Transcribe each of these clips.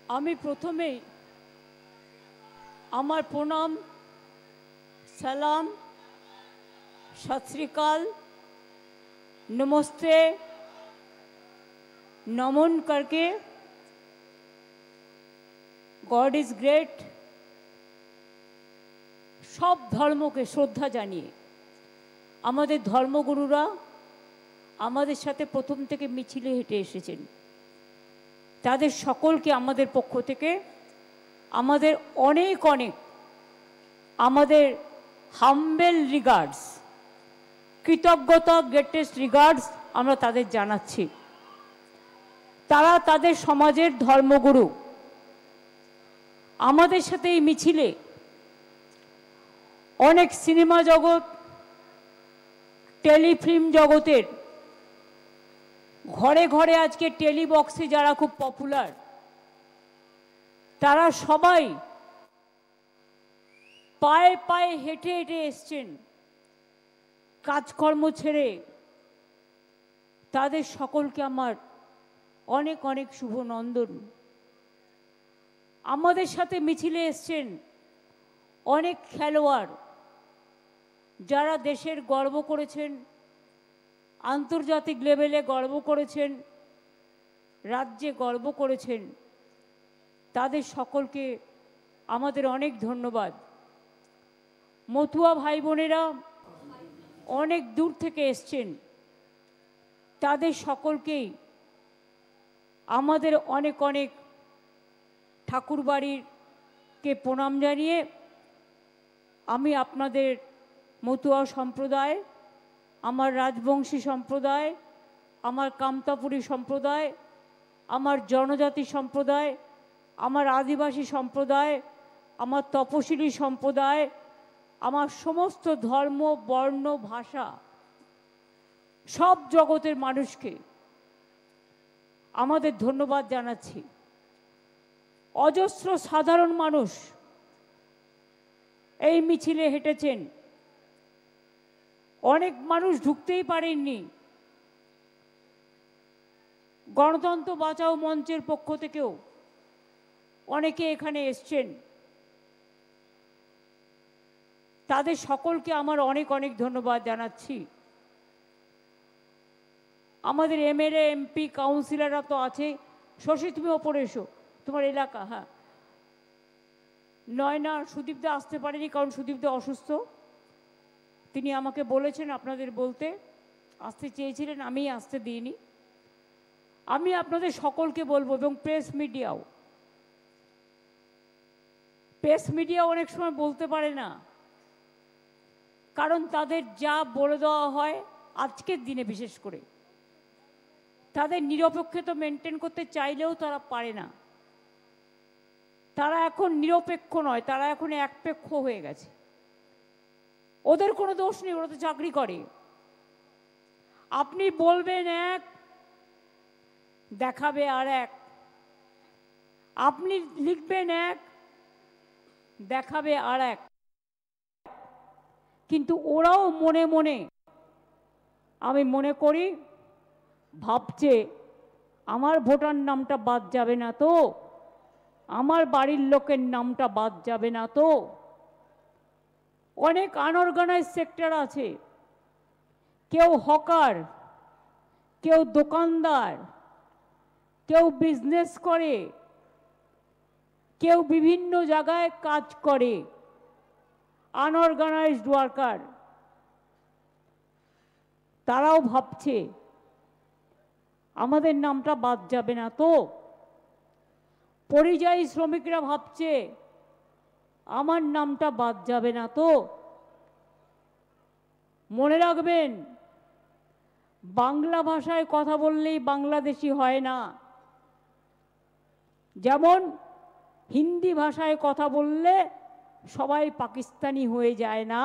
আমি প্রথমেই আমার প্রণাম, সালাম, সত শ্রী আকাল, नमस्ते नमन करके गॉड इज ग्रेट सब धर्म के श्रद्धा जानिए आमादेर धर्मगुरुरा आमादेर साथे प्रथम थेके मिছিলে हेঁটে এসেছেন तादेर सकलके आमादेर पक्ष थेके आमादेर अनेक अनेक आमादेर हाम्बल रिगार्ड्स कृतज्ञता ग्रेटेस्ट रिगार्ड्स आमरा तादेर जानाচ্ছি तारा तादेर समाजेर धर्मगुरु आमादेर साथे এই মিছিলে अनेक सिनेमा जगत टेलिफिल्म जगतेर घरे घरे आज के टेलिबक्से जारा खूब पपुलार तारा सबाई पाए पाए हेঁটে हेঁটে এসেছেন কাজকর্ম ছেড়ে তাদের সকলকে আমার অনেক অনেক শুভ নন্দন। আমাদের সাথে মিছিলে এসেছেন অনেক খেলোয়াড় যারা দেশের গর্ব করেছেন, আন্তর্জাতিক লেভেলে গর্ব করেছেন, রাজ্যে গর্ব করেছেন, তাদের সকলকে আমাদের অনেক ধন্যবাদ। মতুয়া ভাই বোনেরা অনেক দূর থেকে এসেছেন, তাদের সকলকেই আমাদের অনেক অনেক ঠাকুরবাড়িরকে প্রণাম জানিয়ে আমি আপনাদের মতুয়া সম্প্রদায়, আমার রাজবংশী সম্প্রদায়, আমার কামতাপুরী সম্প্রদায়, আমার জনজাতি সম্প্রদায়, আমার আদিবাসী সম্প্রদায়, আমার তপশিলি সম্প্রদায়, আমার সমস্ত ধর্ম বর্ণ ভাষা সব জগতের মানুষকে আমাদের ধন্যবাদ জানাচ্ছি। অজস্র সাধারণ মানুষ এই মিছিলে হেঁটেছেন, অনেক মানুষ ঢুকতেই পারেননি। গণতন্ত্র বাঁচাও মঞ্চের পক্ষ থেকেও অনেকে এখানে এসছেন, তাদের সকলকে আমার অনেক অনেক ধন্যবাদ জানাচ্ছি। আমাদের এমএলএ এমপি কাউন্সিলররা তো আছে। শশী তুমি ওপরে এসো, তোমার এলাকা। হ্যাঁ, নয়না সুদীপদা আসতে পারেনি কারণ সুদীপদা অসুস্থ। তিনি আমাকে বলেছেন আপনাদের বলতে, আসতে চেয়েছিলেন, আমি আসতে দিইনি। আমি আপনাদের সকলকে বলবো, এবং প্রেস মিডিয়া অনেক সময় বলতে পারে না, কারণ তাদের যা বলে দেওয়া হয় আজকের দিনে বিশেষ করে তাদের নিরপেক্ষতা মেনটেন করতে চাইলেও তারা পারে না। তারা এখন নিরপেক্ষ নয়, তারা এখন একপেক্ষ হয়ে গেছে। ওদের কোনো দোষ নেই, ওরা তো চাকরি করে। আপনি বলবেন এক, দেখাবে আর এক। আপনি লিখবেন এক, দেখাবে আর এক। কিন্তু ওরাও মনে মনে, আমি মনে করি, ভাবছে আমার ভোটার নামটা বাদ যাবে না তো, আমার বাড়ির লোকের নামটা বাদ যাবে না তো। অনেক আনঅর্গানাইজ সেক্টর আছে, কেউ হকার, কেউ দোকানদার, কেউ বিজনেস করে, কেউ বিভিন্ন জায়গায় কাজ করে, আনঅর্গানাইজড ওয়ার্কার। তারাও ভাবছে আমাদের নামটা বাদ যাবে না তো। পরিযায়ী শ্রমিকরা ভাবছে আমার নামটা বাদ যাবে না তো। মনে রাখবেন, বাংলা ভাষায় কথা বললেই বাংলাদেশি হয় না, যেমন হিন্দি ভাষায় কথা বললে সবাই পাকিস্তানি হয়ে যায় না,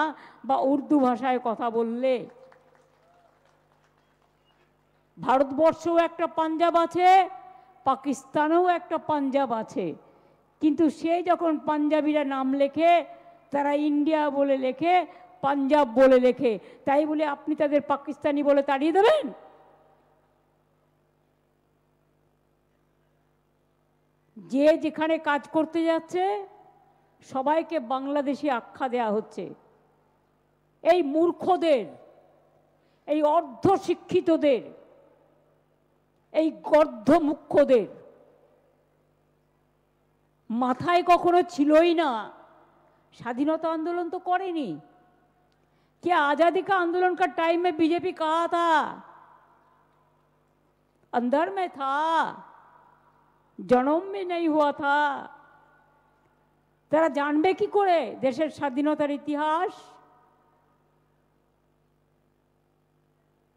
বা উর্দু ভাষায় কথা বললে। ভারতবর্ষেও একটা পাঞ্জাব আছে, পাকিস্তানেও একটা পাঞ্জাব আছে, কিন্তু সে যখন পাঞ্জাবিরা নাম লেখে তারা ইন্ডিয়া বলে লেখে, পাঞ্জাব বলে লেখে। তাই বলে আপনি তাদের পাকিস্তানি বলে তাড়িয়ে দেবেন? যে যেখানে কাজ করতে যাচ্ছে সবাইকে বাংলাদেশি আখ্যা দেয়া হচ্ছে। এই মূর্খদের, এই অর্ধশিক্ষিতদের, এই গর্ধমুখ্যদের মাথায় কখনো ছিলই না স্বাধীনতা आंदोलन तो करेनी। क्या आजादी का आंदोलन का टाइम में बीजेपी कहा था? अंदर में था, जन्म में नहीं हुआ था। তারা জানবে কি করে দেশের স্বাধীনতার ইতিহাস?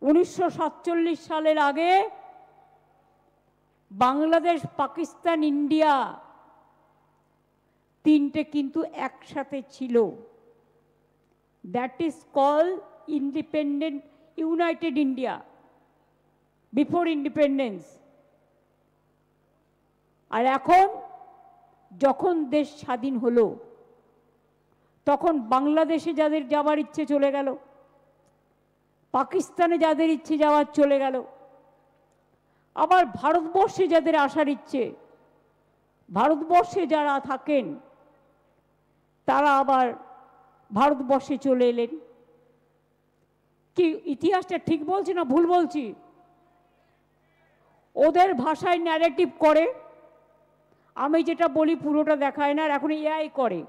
1947 সালের আগে বাংলাদেশ, পাকিস্তান, ইন্ডিয়া তিনটে কিন্তু একসাথে ছিল। That is call independent united India before independence. আর এখন যখন দেশ স্বাধীন হলো তখন বাংলাদেশে যাদের যাওয়ার ইচ্ছে চলে গেল, পাকিস্তানে যাদের ইচ্ছে যাওয়ার চলে গেল, আবার ভারতবর্ষে যাদের আসার ইচ্ছে, ভারতবর্ষে যারা থাকেন তারা আবার ভারতবর্ষে চলে এলেন। কি ইতিহাসটা ঠিক বলছি না ভুল বলছি? ওদের ভাষায় ন্যারেটিভ করে, আমি যেটা বলি পুরোটা দেখায় না। আর এখন এআই করে,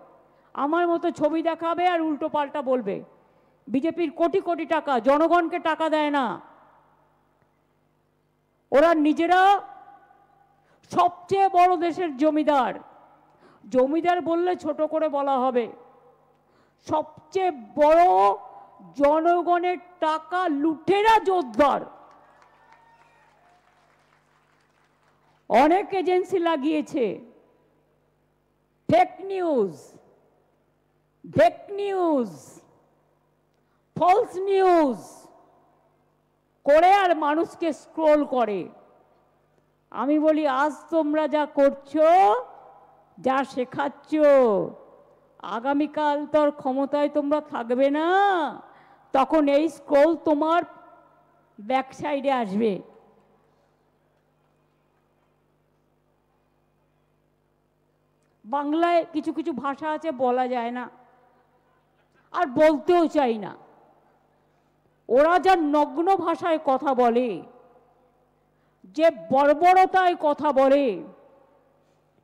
আমার মতো ছবি দেখাবে আর উল্টো পাল্টা বলবে। বিজেপির কোটি কোটি টাকা, জনগণকে টাকা দেয় না। ওরা নিজেরা সবচেয়ে বড় দেশের জমিদার। জমিদার বললে ছোট করে বলা হবে। সবচেয়ে বড় জনগণের টাকা লুটেরা যোদ্ধার। অনেক এজেন্সি লাগিয়েছে, fake news, fake news, false news করে আর মানুষকে স্ক্রোল করে। আমি বলি আজ তোমরা যা করছো, যা শেখাচ্ছ, আগামীকাল তোর ক্ষমতায় তোমরা থাকবে না, তখন এই স্ক্রোল তোমার ব্যাক সাইডে আসবে। বাংলায় কিছু কিছু ভাষা আছে বলা যায় না, আর বলতেও চাই না। ওরা যা নগ্ন ভাষায় কথা বলে, যে বর্বরতায় কথা বলে,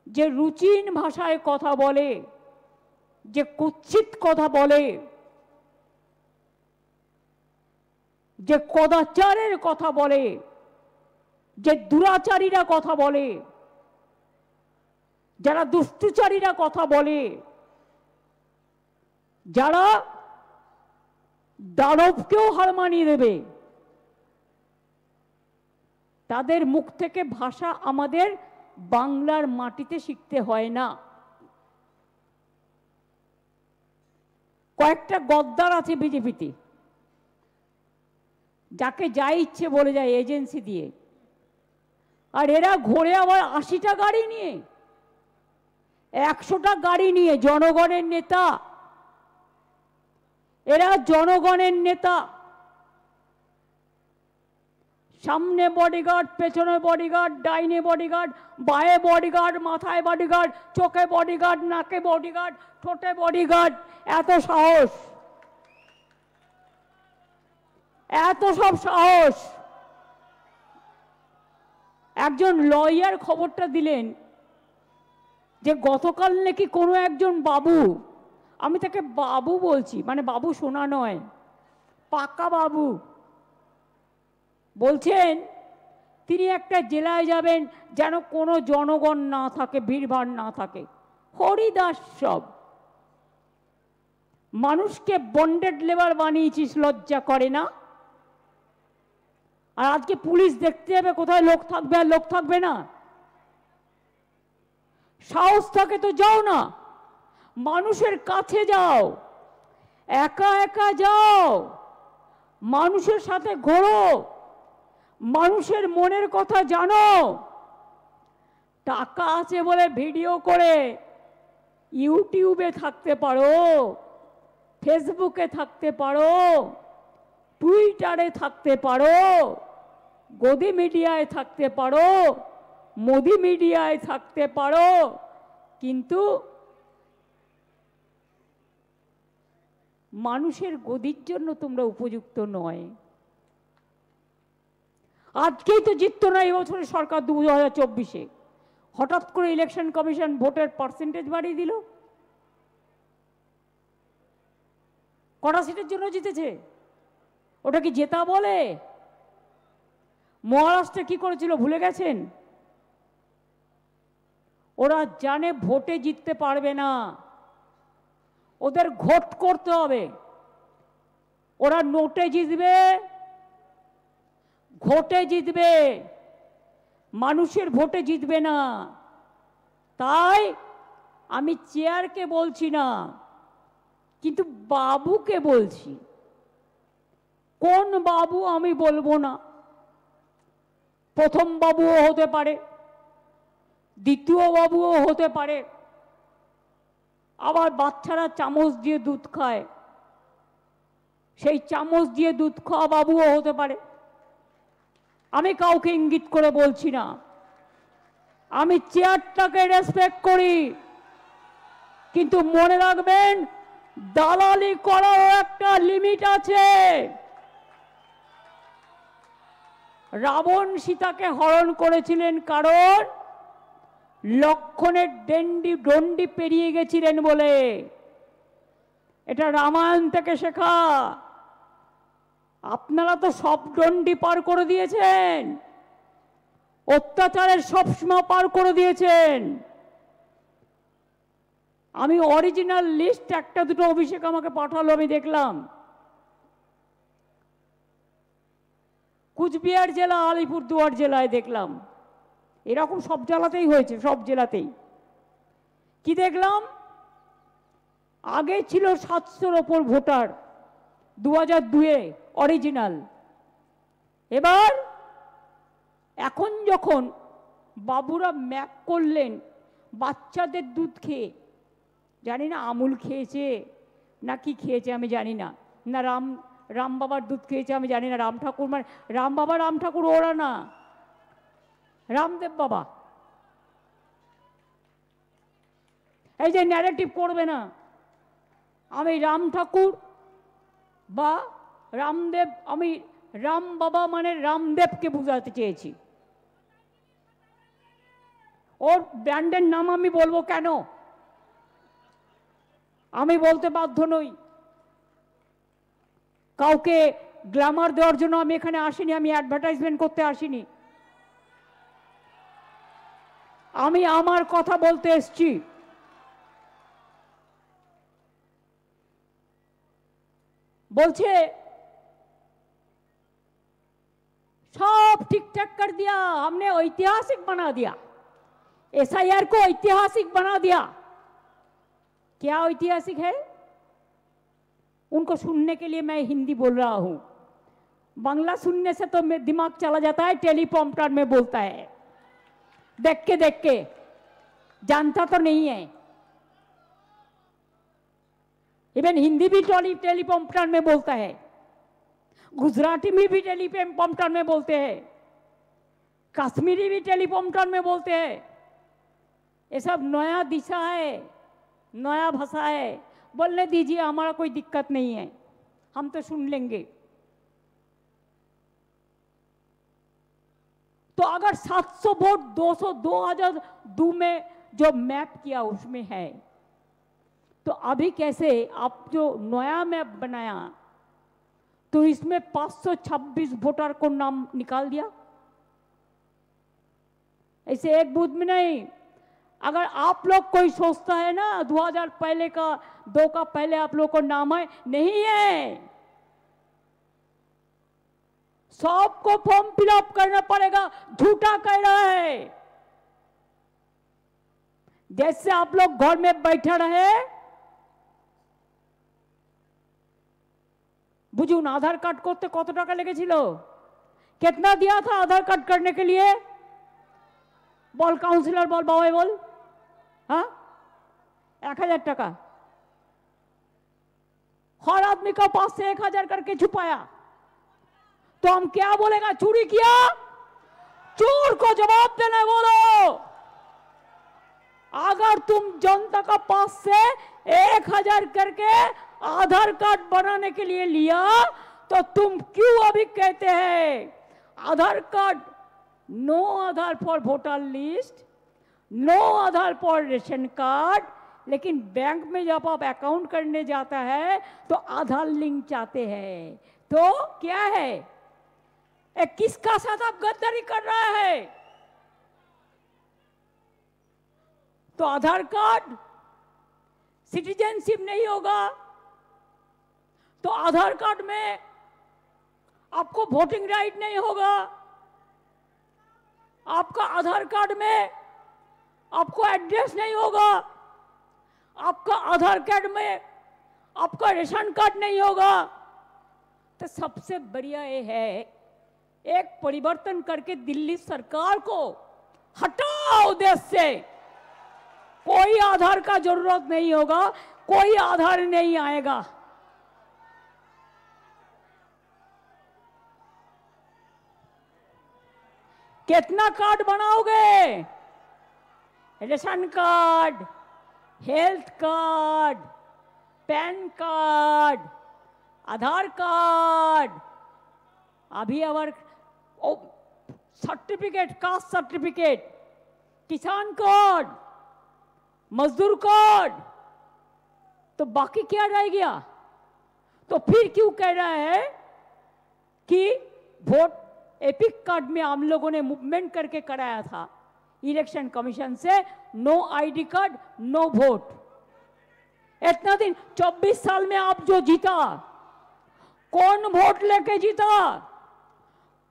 যে রুচিহীন ভাষায় কথা বলে, যে কুৎসিত কথা বলে, যে কদাচারের কথা বলে, যে দুরাচারীরা কথা বলে, যারা দুষ্টুচারীরা কথা বলে, যারা দানবকেও হার মানিয়ে দেবে, তাদের মুখ থেকে ভাষা আমাদের বাংলার মাটিতে শিখতে হয় না। কয়েকটা গদ্দার আছে বিজেপিতে, যাকে যা ইচ্ছে বলে যায় এজেন্সি দিয়ে। আর এরা ঘোরে আবার 80টা গাড়ি নিয়ে, 100টা গাড়ি নিয়ে। জনগণের নেতা এরা, জনগণের নেতা। সামনে বডিগার্ড, পেছনে বডিগার্ড, ডাইনে বডিগার্ড, বায়ে বডিগার্ড, মাথায় বডিগার্ড, চোখে বডিগার্ড, নাকে বডিগার্ড, ঠোঁটে বডিগার্ড। এত সাহস, এত সব সাহস। একজন লয়ার খবরটা দিলেন যে গতকাল নাকি কোনো একজন বাবু, আমি তাকে বাবু বলছি, মানে বাবু শোনা নয়, পাকা বাবু, বলছেন তিনি একটা জেলায় যাবেন যেন কোনো জনগণ না থাকে, ভিড়ভাড় না থাকে, হরিদাস সব। মানুষকে বন্ডেড লেবার বানিয়েছিস, লজ্জা করে না? আর আজকে পুলিশ দেখতে যাবে কোথায় লোক থাকবে আর লোক থাকবে না। সাহস থাকে তো যাও না, মানুষের কাছে যাও, একা একা যাও, মানুষের সাথে ঘোরো, মানুষের মনের কথা জানো। টাকা আছে বলে ভিডিও করে ইউটিউবে থাকতে পারো, ফেসবুকে থাকতে পারো, টুইটারে থাকতে পারো, গদি মিডিয়ায় থাকতে পারো, মোদি মিডিয়ায় থাকতে পারো, কিন্তু মানুষের গদির জন্য তোমরা উপযুক্ত নয়। আজকেই তো জিততো না এই বছরের সরকার 2024-এ, হঠাৎ করে ইলেকশন কমিশন ভোটের পার্সেন্টেজ বাড়িয়ে দিল। কটা সিটের জন্য জিতেছে? ওটা কি জেতা বলে? মহারাষ্ট্রে কি করেছিল ভুলে গেছেন? ওরা জানে ভোটে জিততে পারবে না, ওদের ঘোট করতে হবে। ওরা নোটে জিতবে, ঘোটে জিতবে, মানুষের ভোটে জিতবে না। তাই আমি চেয়ারকে বলছি না, কিন্তু বাবুকে বলছি। কোন বাবু আমি বলবো না, প্রথম বাবুও হতে পারে, দ্বিতীয় বাবুও হতে পারে, আবার বাচ্চারা চামচ দিয়ে দুধ খায়, সেই চামচ দিয়ে দুধ খাওয়া বাবুও হতে পারে। আমি কাউকে ইঙ্গিত করে বলছি না, আমি চেয়ারটাকে রেসপেক্ট করি, কিন্তু মনে রাখবেন দালালি করারও একটা লিমিট আছে। রাবণ সীতাকে হরণ করেছিলেন কারণ লক্ষণের দণ্ডি পেরিয়ে গেছিলেন বলে। এটা রামায়ণ থেকে শেখা। আপনারা তো সব দণ্ডি পার করে দিয়েছেন, অত্যাচারের সব সীমা পার করে দিয়েছেন। আমি অরিজিনাল লিস্ট একটা দুটো অভিষেক আমাকে পাঠালো, আমি দেখলাম। কুচবিহার জেলা, আলিপুরদুয়ার জেলায় দেখলাম, এরকম সব জেলাতেই হয়েছে, সব জেলাতেই। কি দেখলাম? আগে ছিল 700-র ওপর ভোটার 2002-এ অরিজিনাল। এবার এখন যখন বাবুরা ম্যাপ করলেন বাচ্চাদের দুধ খেয়ে, জানি না আমুল খেয়েছে না কি খেয়েছে আমি জানি না, না রাম বাবার দুধ খেয়েছে আমি জানি না। রাম ঠাকুর মানে রাম বাবা, রাম ঠাকুর ওরা না, রামদেব বাবা। এই যে ন্যারেটিভ করবে না, আমি রাম ঠাকুর বা রামদেব, আমি রাম বাবা মানে রামদেবকে বোঝাতে চেয়েছি। ওর ব্র্যান্ডের নাম আমি বলবো কেন? আমি বলতে বাধ্য নই। কাউকে গ্ল্যামার দেওয়ার জন্য আমি এখানে আসিনি, আমি অ্যাডভার্টাইজমেন্ট করতে আসিনি। আমি আমার কথা বলতে এসছি। বলছে सब ठीक ठाक कर दिया, हमने ऐतिहासिक बना दिया, एसआईआर को ऐतिहासिक बना दिया। क्या ऐतिहासिक है? उनको सुनने के लिए मैं हिंदी बोल रहा हूं, बांग्ला सुनने से तो मेरा दिमाग चला जाता है, टेलीप्रॉम्प्टर में बोलता है, देख के जानता तो नहीं है। इवन हिंदी भी टेलीप्रॉम्प्टर में बोलता है, गुजराती में भी टेलीप्रॉम्प्टर में बोलते हैं, कश्मीरी भी टेलीप्रॉम्प्टर में बोलते हैं। ये सब नया दिशा है, नया भाषा है। बोलने दीजिए, हमारा कोई दिक्कत नहीं है, हम तो सुन लेंगे। तो अगर 700 वोट 2002 में जो मैप किया उसमें है, तो अभी कैसे आप जो नया मैप बनाया तो इसमें 526 वोटर को नाम निकाल दिया? ऐसे एक बूथ में नहीं। अगर आप लोग कोई सोचता है ना 2000 पहले का 2 का पहले आप लोग को नाम है, नहीं है। सबको फॉर्म फिलअप करना पड़ेगा, झूठा कह रहा है। जैसे आप लोग घर में बैठे रहे, बुझुन आधार कार्ड करते कत टाका लेगेছিল? कितना दिया था आधार कार्ड करने के लिए? बोल काउंसिलर, बोल बाबा बोल। हाँ, 1000 टाका। हर आदमी का पास से 1000 करके छुपाया, तो हम क्या बोलेगा? चोरी किया, चोर को जवाब देने बोलो। अगर तुम जनता का पास से 1000 करके आधार कार्ड बनाने के लिए लिया तो तुम क्यों अभी कहते हैं Aadhaar card, no Aadhaar for voter list, no Aadhaar for ration card, लेकिन बैंक में जब आप अकाउंट करने जाता है तो आधार लिंक चाहते हैं। तो क्या है, किसका साथ आप गद्दारी कर रहा है? तो आधार कार्ड सिटीजनशिप नहीं होगा, तो आधार कार्ड में आपको वोटिंग राइट नहीं होगा, आपका आधार कार्ड में आपको एड्रेस नहीं होगा, आपका आधार कार्ड में आपका रेशन कार्ड नहीं होगा। तो सबसे बढ़िया ये है एक परिवर्तन करके दिल्ली सरकार को हटाओ देश से। कोई आधार का जरूरत नहीं होगा, कोई आधार नहीं आएगा। कितना कार्ड बनाओगे? Ration card, health card, PAN card, Aadhaar card, अभी अवर certificate, caste certificate, Kisan card, मजदूर कार्ड, तो बाकी क्या रह गया? तो फिर क्यों कह रहा है कि वोट एपिक कार्ड में हम लोगों ने मूवमेंट करके कराया था इलेक्शन कमीशन से, no ID card no vote. इतना दिन 24 साल में आप जो जीता, कौन वोट लेके जीता?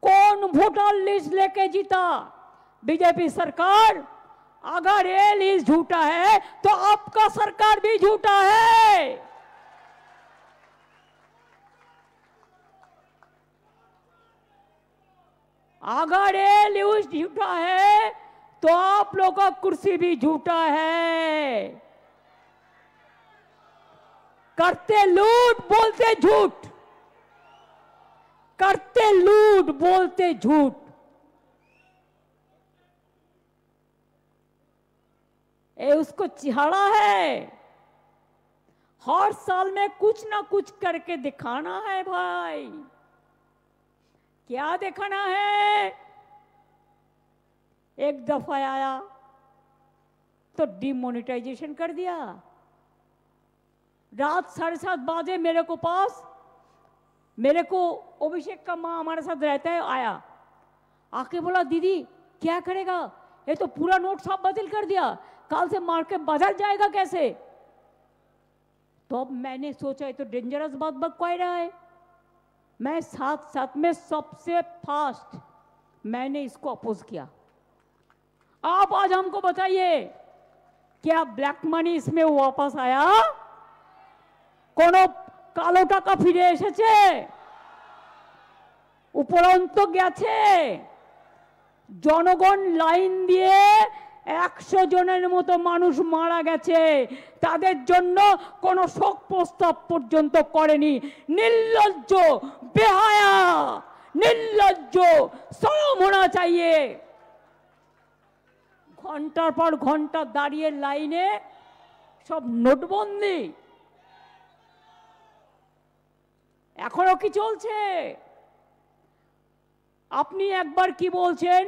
कौन वोटर लिस्ट लेके जीता? बीजेपी सरकार। अगर ये लिस्ट झूठा है तो आपका सरकार भी झूठा है। अगर ये लिस्ट झूठा है तो आप लोगों का कुर्सी भी झूठा है। करते लूट बोलते झूठ, करते लूट बोलते झूठ। ये उसको चिढ़ा है, हर साल में कुछ ना कुछ करके दिखाना है भाई। क्या दिखाना है? एक दफा आया तो डिमोनेटाइजेशन कर दिया। रात 7:30 बजे मेरे को अभिषेक का माँ हमारे साथ रहता है, आया, आके बोला दीदी क्या करेगा, ये तो पूरा नोट सब बातिल कर दिया, कल से मार्केट बदल जाएगा कैसे? तो अब मैंने सोचा ये तो डेंजरस बात कह रहा है। मैं साथ में सबसे फास्ट मैंने इसको अपोज किया। आप आज हमको बताइए क्या ब्लैक मनी इसमें वापस आया? कोनो কালো টাকা ফিরে এসেছে? উপরন্ত গেছে? জনগণ লাইন দিয়ে 100 জনের মতো মানুষ মারা গেছে, তাদের জন্য কোনো শোক প্রস্তাব পর্যন্ত করেনি। নির্লজ্জ, বেহায়া, নির্লজ্জ, শরম होना चाहिए। ঘন্টার পর ঘন্টা দাঁড়িয়ে লাইনে সব নোটবন্দি এখনো কি চলছে? আপনি একবার কি বলছেন,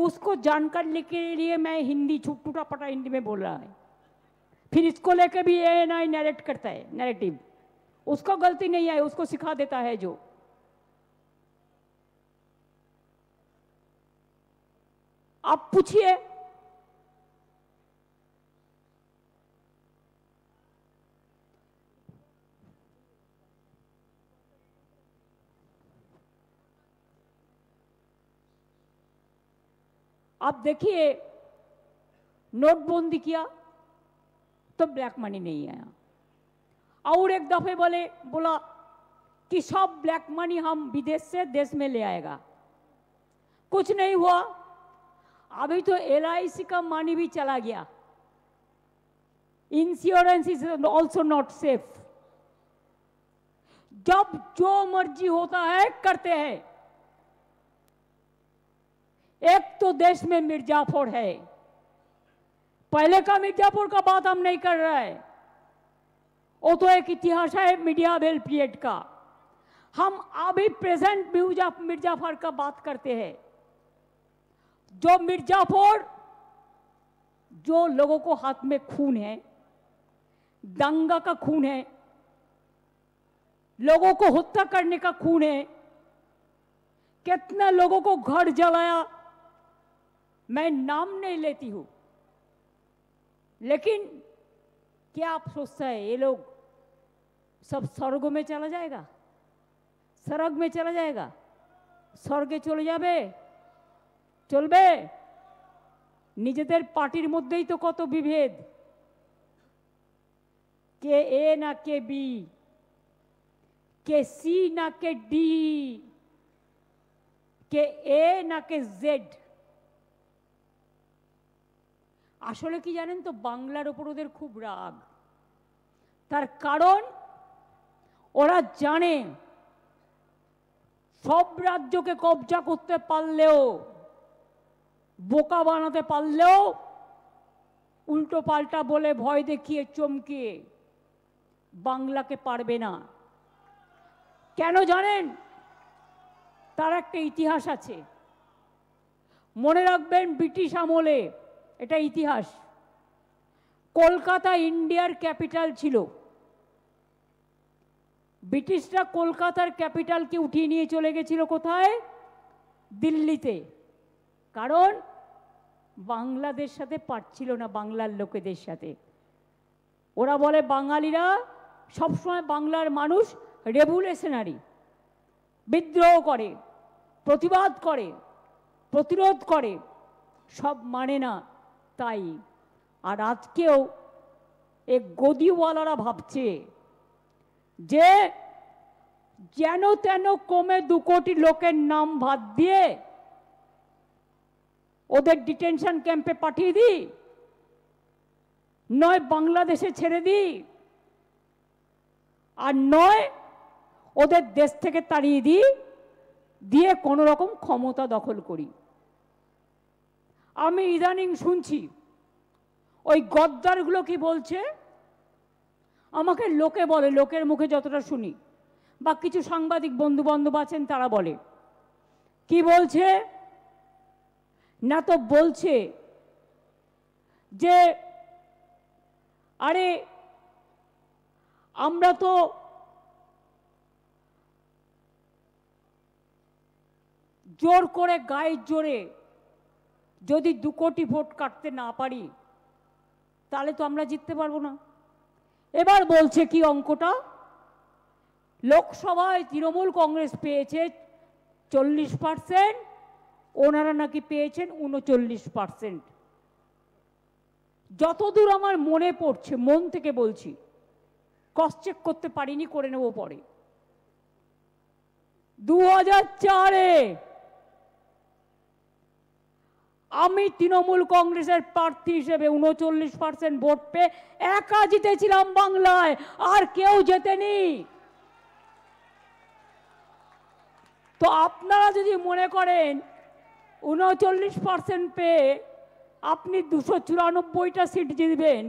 उसको जानकारी के लिए मैं हिंदी टूटा पटा हिंदी में बोल रहा है, फिर इसको लेके भी ANI नैरेट करता है, नैरेटिव। उसको गलती नहीं है, उसको सिखा देता है जो। आप पूछिए, आप देखिए नोटबंदी किया तो ब्लैक मनी नहीं आया, और एक दफे बोला कि सब ब्लैक मनी हम विदेश से देश में ले आएगा, कुछ नहीं हुआ। अभी तो LIC का मनी भी चला गया। Insurance is also not safe. जब जो मर्जी होता है करते हैं। एक तो देश में मिर्जापुर है, पहले का मिर्जापुर का बात हम नहीं कर रहे हैं, वो तो एक इतिहास है मीडियावेल पीरियड का। हम अभी प्रेजेंट मिर्जापुर का बात करते हैं। जो मिर्जापुर, जो लोगों को हाथ में खून है, दंगा का खून है, लोगों को हत्या करने का खून है, कितने लोगों को घर जलाया, मैं नाम नहीं लेती हूं, लेकिन क्या आप सोचते हैं ये लोग सब स्वर्ग में चला जाएगा? स्वर्ग में चला जाएगा? स्वर्गे चले जाবে? চলবে? নিজেদের পার্টির মধ্যেই তো কত বিভেদ, কে এ না কে বি, কে সি না কে ডি, কে এ না কে জেড। আসলে কি জানেন তো, বাংলার ওপর ওদের খুব রাগ। তার কারণ ওরা জানে সব রাজ্যকে কবজা করতে পারলেও, বোকা বানাতে পারলেও, উল্টো পাল্টা বলে ভয় দেখিয়ে চমকিয়ে বাংলাকে পারবে না। কেন জানেন? তার একটা ইতিহাস আছে, মনে রাখবেন। ব্রিটিশ আমলে, এটা ইতিহাস, কলকাতা ইন্ডিয়ার ক্যাপিটাল ছিল। ব্রিটিশরা কলকাতার ক্যাপিটালকে উঠিয়ে নিয়ে চলে গেছিল কোথায়? দিল্লিতে। কারণ বাংলাদেশ সাথে পারছিল না, বাংলার লোকেদের সাথে। ওরা বলে বাঙালিরা সবসময় বাংলার মানুষ রেভুলেশনারি, বিদ্রোহ করে, প্রতিবাদ করে, প্রতিরোধ করে, সব মানে না। তাই আর আজকেও এই গদিওয়ালারা ভাবছে যে যেন তেন কমে 2 কোটি লোকের নাম বাদ দিয়ে ওদের ডিটেনশন ক্যাম্পে পাঠিয়ে দিই, নয় বাংলাদেশে ছেড়ে দিই, আর নয় ওদের দেশ থেকে তাড়িয়ে দিই, দিয়ে কোনো রকম ক্ষমতা দখল করি। আমি ইদানিং শুনছি ওই গদ্দারগুলো কি বলছে, আমাকে লোকে বলে, লোকের মুখে যতটা শুনি, বা কিছু সাংবাদিক বন্ধু বান্ধব আছেন তারা বলে, কি বলছে না, তো বলছে যে আরে আমরা তো জোর করে, গায়ের জোরে যদি 2 কোটি ভোট কাটতে না পারি তাহলে তো আমরা জিততে পারবো না। এবার বলছে কি অঙ্কটা, লোকসভায় তৃণমূল কংগ্রেস পেয়েছে 40%, ওনারা নাকি পেয়েছেন 39%। যতদূর আমার মনে পড়ছে, মন থেকে বলছি, ক্রস চেক করতে পারিনি, করে নেব পরে। 2004-এ আমি তৃণমূল কংগ্রেসের প্রার্থী হিসেবে 39% ভোট পেয়ে একা জিতেছিলাম বাংলায়, আর কেউ জেতেনি। তো আপনারা যদি মনে করেন 39% পেয়ে আপনি 294টা সিট জিতবেন,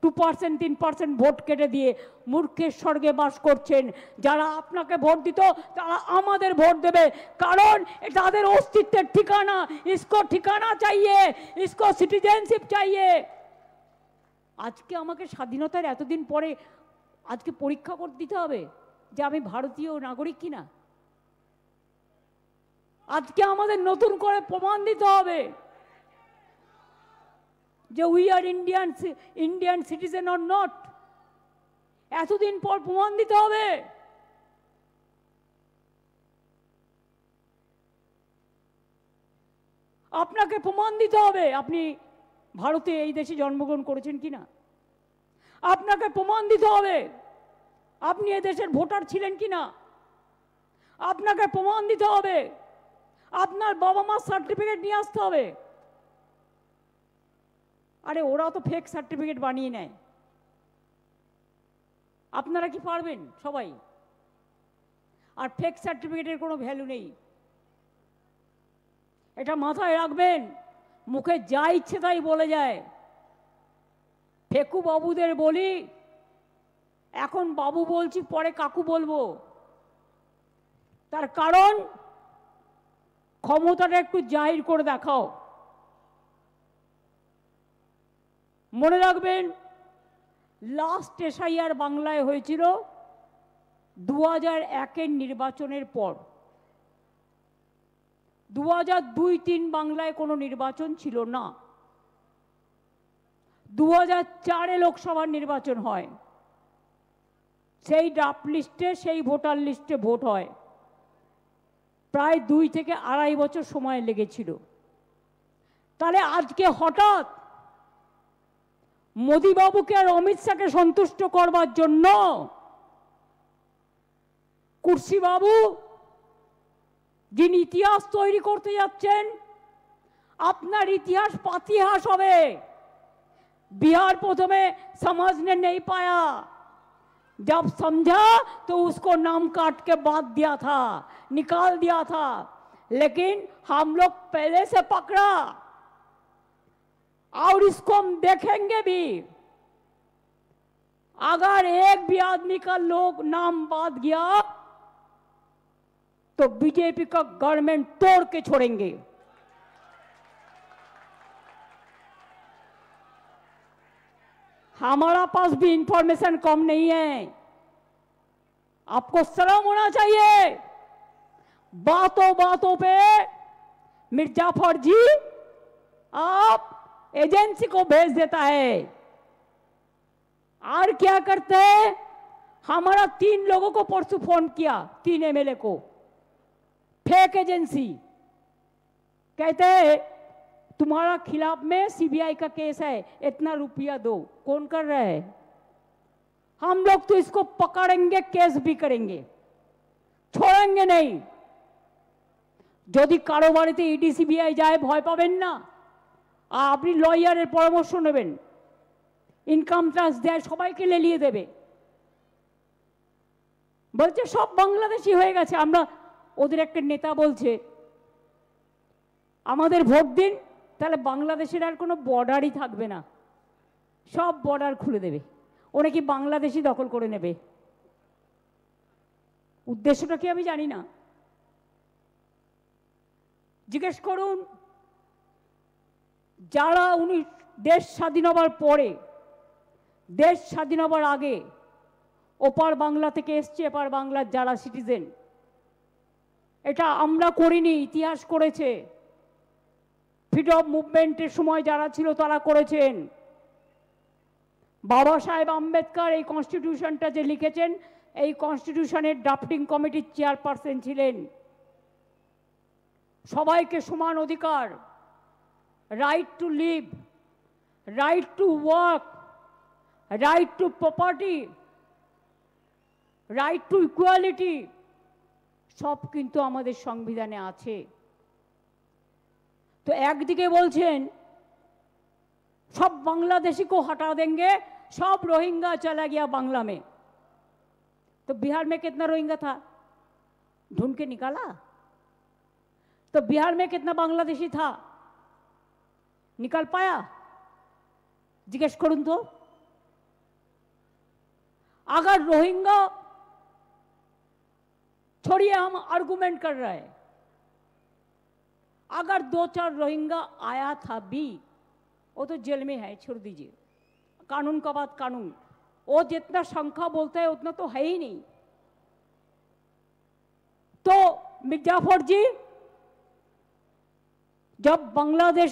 2% 3% ভোট কেটে দিয়ে, মূর্খের স্বর্গে বাস করছেন। যারা আপনাকে ভোট দিত তারা আমাদের ভোট দেবে, কারণ তাদের অস্তিত্বের ঠিকানা, ইসকো ঠিকানা চাইয়ে, ইসকো সিটিজেনশিপ চাইয়ে। আজকে আমাকে স্বাধীনতার এতদিন পরে আজকে পরীক্ষা করে দিতে হবে যে আমি ভারতীয় নাগরিক কিনা। আজকে আমাদের নতুন করে প্রমাণ দিতে হবে যে we are Indian citizen or not. এতদিন পর প্রমাণ দিতে হবে। আপনাকে প্রমাণ দিতে হবে আপনি ভারতে, এই দেশে জন্মগ্রহণ করেছেন কিনা। আপনাকে প্রমাণ দিতে হবে আপনি এই দেশের ভোটার ছিলেন কিনা। আপনাকে প্রমাণ দিতে হবে আপনার বাবা মার সার্টিফিকেট নিয়ে আসতে হবে। আরে ওরা তো ফেক সার্টিফিকেট বানিয়ে নেয়, আপনারা কি পারবেন সবাই? আর ফেক সার্টিফিকেটের কোনো ভ্যালু নেই। এটা মাথায় রাখবেন। মুখে যা ইচ্ছে তাই বলে যায়। ফেকু বাবুদের বলি, এখন বাবু বলছি, পরে কাকু বলবো। তার কারণ ক্ষমতাটা একটু জাহির করে দেখাও। মনে রাখবেন, লাস্ট এসআইআর বাংলায় হয়েছিল 2001-এর নির্বাচনের পর। 2002-3 বাংলায় কোনো নির্বাচন ছিল না। 2004-এ লোকসভার নির্বাচন হয়। সেই ড্রাফট লিস্টে, সেই ভোটার লিস্টে ভোট হয়। প্রায় 2 থেকে 2.5 বছর সময় লেগেছিল। তাহলে আজকে হঠাৎ মোদি বাবুকে আর অমিত শাহকে সন্তুষ্ট করবার জন্য কুর্সি বাবু যিনি ইতিহাস তৈরি করতে যাচ্ছেন, আপনার ইতিহাস পাতিহাস হবে। बिहार प्रथमे समझने नहीं पाया, जब समझा तो उसको नाम काट के बांध दिया था, निकाल दिया था। लेकिन हम लोग पहले से पकड़ा और इसको हम देखेंगे भी। अगर एक भी आदमी का लोग नाम बांध गया तो बीजेपी का गवर्नमेंट तोड़ के छोड़ेंगे। हमारा पास भी इंफॉर्मेशन कम नहीं है। आपको शर्म होना चाहिए। बातों बातों पे मिर्जाफर जी आप एजेंसी को भेज देता है। और क्या करते हैं, हमारा 3 लोगों को परसों फोन किया, 3 एमएलए को, फेक एजेंसी। कहते हैं तुम्हारा खिलाफ में सीबीआई का केस है, इतना रुपया दो। कौन कर रहा है? हम लोग तो इसको पकड़ेंगे, केस भी करेंगे, छोड़ेंगे नहीं। যদি কারো বাড়িতে ইডি সিবিআই যায় ভয় পাবেন না, আপনি লয়ারের পরামর্শ নেবেন। ইনকাম ট্যাক্স দেয় সবাইকে লেলিয়ে দেবে। বলছে সব বাংলাদেশি হয়ে গেছে। আমরা ওদের একটা নেতা বলছে আমাদের ভোট দিন, তাহলে বাংলাদেশের আর কোনো বর্ডারই থাকবে না, সব বর্ডার খুলে দেবে। ওরা কি বাংলাদেশি দখল করে নেবে। উদ্দেশ্যটা কি আমি জানি না, জিজ্ঞেস করুন। যারা উনি দেশ স্বাধীন হবার পরে, দেশ স্বাধীন হবার আগে ওপার বাংলা থেকে এসছে, এপার বাংলার যারা সিটিজেন, এটা আমরা করিনি, ইতিহাস করেছে। ফ্রিডম মুভমেন্টের সময় যারা ছিল তারা করেছেন। বাবা সাহেব আম্বেদকর এই কনস্টিটিউশনটা যে লিখেছেন, এই কনস্টিটিউশনের ড্রাফটিং কমিটির চেয়ারপারসন ছিলেন। সবাইকে সমান অধিকার, right to live, right to work, right to property, right to equality, সব কিন্তু আমাদের সংবিধানে আছে। तो একদিকে বলছেন सब बांग्लादेशी को हटा देंगे, सब रोहिंग्या चला गया बांग्ला में। तो बिहार में कितना रोहिंग्या था, ढूंढ के निकाला? तो बिहार में कितना बांग्लादेशी था, निकाल पाया? जिज्ञेस करूं तो। अगर रोहिंग्या छोड़िए, हम आर्गुमेंट कर रहे हैं, अगर 2-4 रोहिंग्या आया था भी, वो तो जेल में है, छोड़ दीजिए। कानून का बात कानून, वो जितना संख्या बोलता है उतना तो है ही नहीं। तो मिर्जाफर जी, जब बांग्लादेश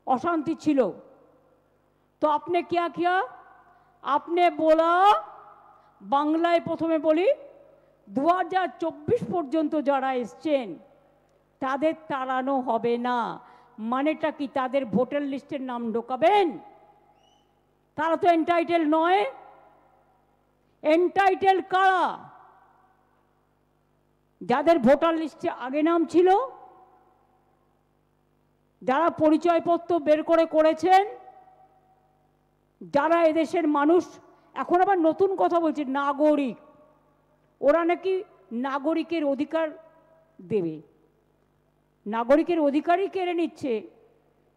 अशांति छिलो, तो आपने क्या किया? आपने बोला, बांग्लाয় প্রথমে বলি 2024 পর্যন্ত যারা এসেছেন তাদের তাড়ানো হবে না। মানেটা কি? তাদের ভোটার লিস্টের নাম ঢোকাবেন? তারা তো এন্টাইটেল নয়। এন্টাইটেল কারা? যাদের ভোটার লিস্টে আগে নাম ছিল, যারা পরিচয়পত্র বের করে করেছেন, যারা এদেশের মানুষ। এখন আবার নতুন কথা বলছে নাগরিক, ওরা নাকি নাগরিকের অধিকার দেবে। নাগরিকের অধিকারই কেড়ে নিচ্ছে,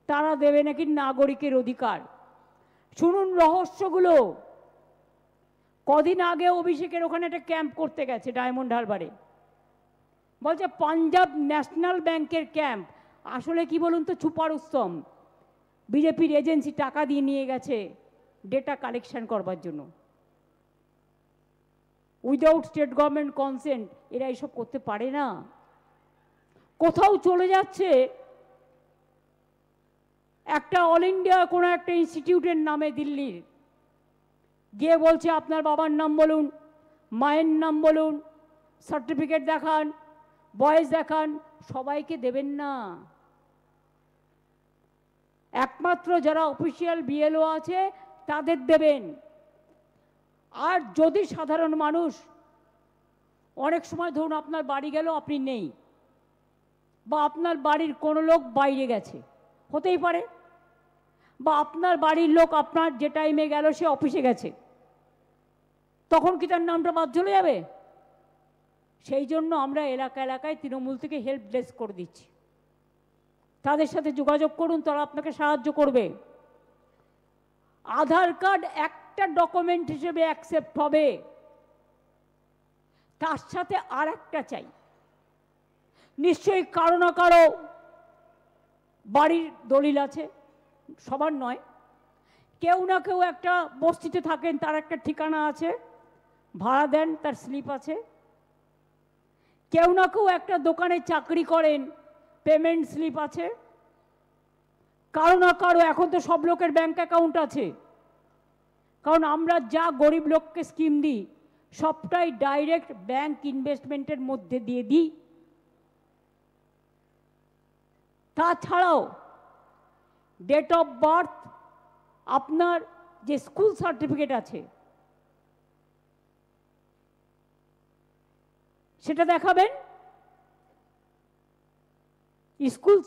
তারা দেবে নাকি নাগরিকের অধিকার। শুনুন রহস্যগুলো। কদিন আগে অভিষেকের ওখানে একটা ক্যাম্প করতে গেছে ডায়মন্ড হারবারে, বলছে পাঞ্জাব ন্যাশনাল ব্যাংকের ক্যাম্প। আসলে কি বলুন তো, ছুপারুস্তম। বিজেপির এজেন্সি টাকা দিয়ে নিয়ে গেছে ডেটা কালেকশন করবার জন্য, উইদাউট স্টেট গভর্নমেন্ট কনসেন্ট। এরা এইসব করতে পারে না। কোথাও চলে যাচ্ছে একটা অল ইন্ডিয়া কোনো একটা ইনস্টিটিউটের নামে দিল্লির, গিয়ে বলছে আপনার বাবার নাম বলুন, মায়ের নাম বলুন, সার্টিফিকেট দেখান, বয়স দেখান। সবাইকে দেবেন না, একমাত্র যারা অফিসিয়াল বিএলও আছে তাদের দেবেন। আর যদি সাধারণ মানুষ, অনেক সময় ধরুন আপনার বাড়ি গেল আপনি নেই, বা আপনার বাড়ির কোনো লোক বাইরে গেছে, হতেই পারে, বা আপনার বাড়ির লোক আপনার যে টাইমে গেল সে অফিসে গেছে, তখন কি তার নামটা বাদ চলে যাবে? সেই জন্য আমরা এলাকা এলাকায় তৃণমূল থেকে হেল্প ডেস্ক করে দিচ্ছি। তাদের সাথে যোগাযোগ করুন, তারা আপনাকে সাহায্য করবে। আধার কার্ড একটা ডকুমেন্ট হিসেবে অ্যাকসেপ্ট হবে, তার সাথে আর একটা চাই। নিশ্চয়ই কারো না কারো বাড়ির দলিল আছে, সবার নয়, কেউ না কেউ একটা বস্তিতে থাকেন, তার একটা ঠিকানা আছে, ভাড়া দেন, তার স্লিপ আছে। কেউ না কেউ একটা দোকানে চাকরি করেন, পেমেন্ট স্লিপ আছে। কারো না কারো, এখন তো সব লোকের ব্যাংক অ্যাকাউন্ট আছে, কারণ আমরা যা গরিব লোককে স্কিম দিই সবটাই ডাইরেক্ট ব্যাংক ইনভেস্টমেন্টের মধ্যে দিয়ে দিই। তাছাড়াও ডেট অফ বার্থ, আপনার যে স্কুল সার্টিফিকেট আছে সেটা দেখাবেন। School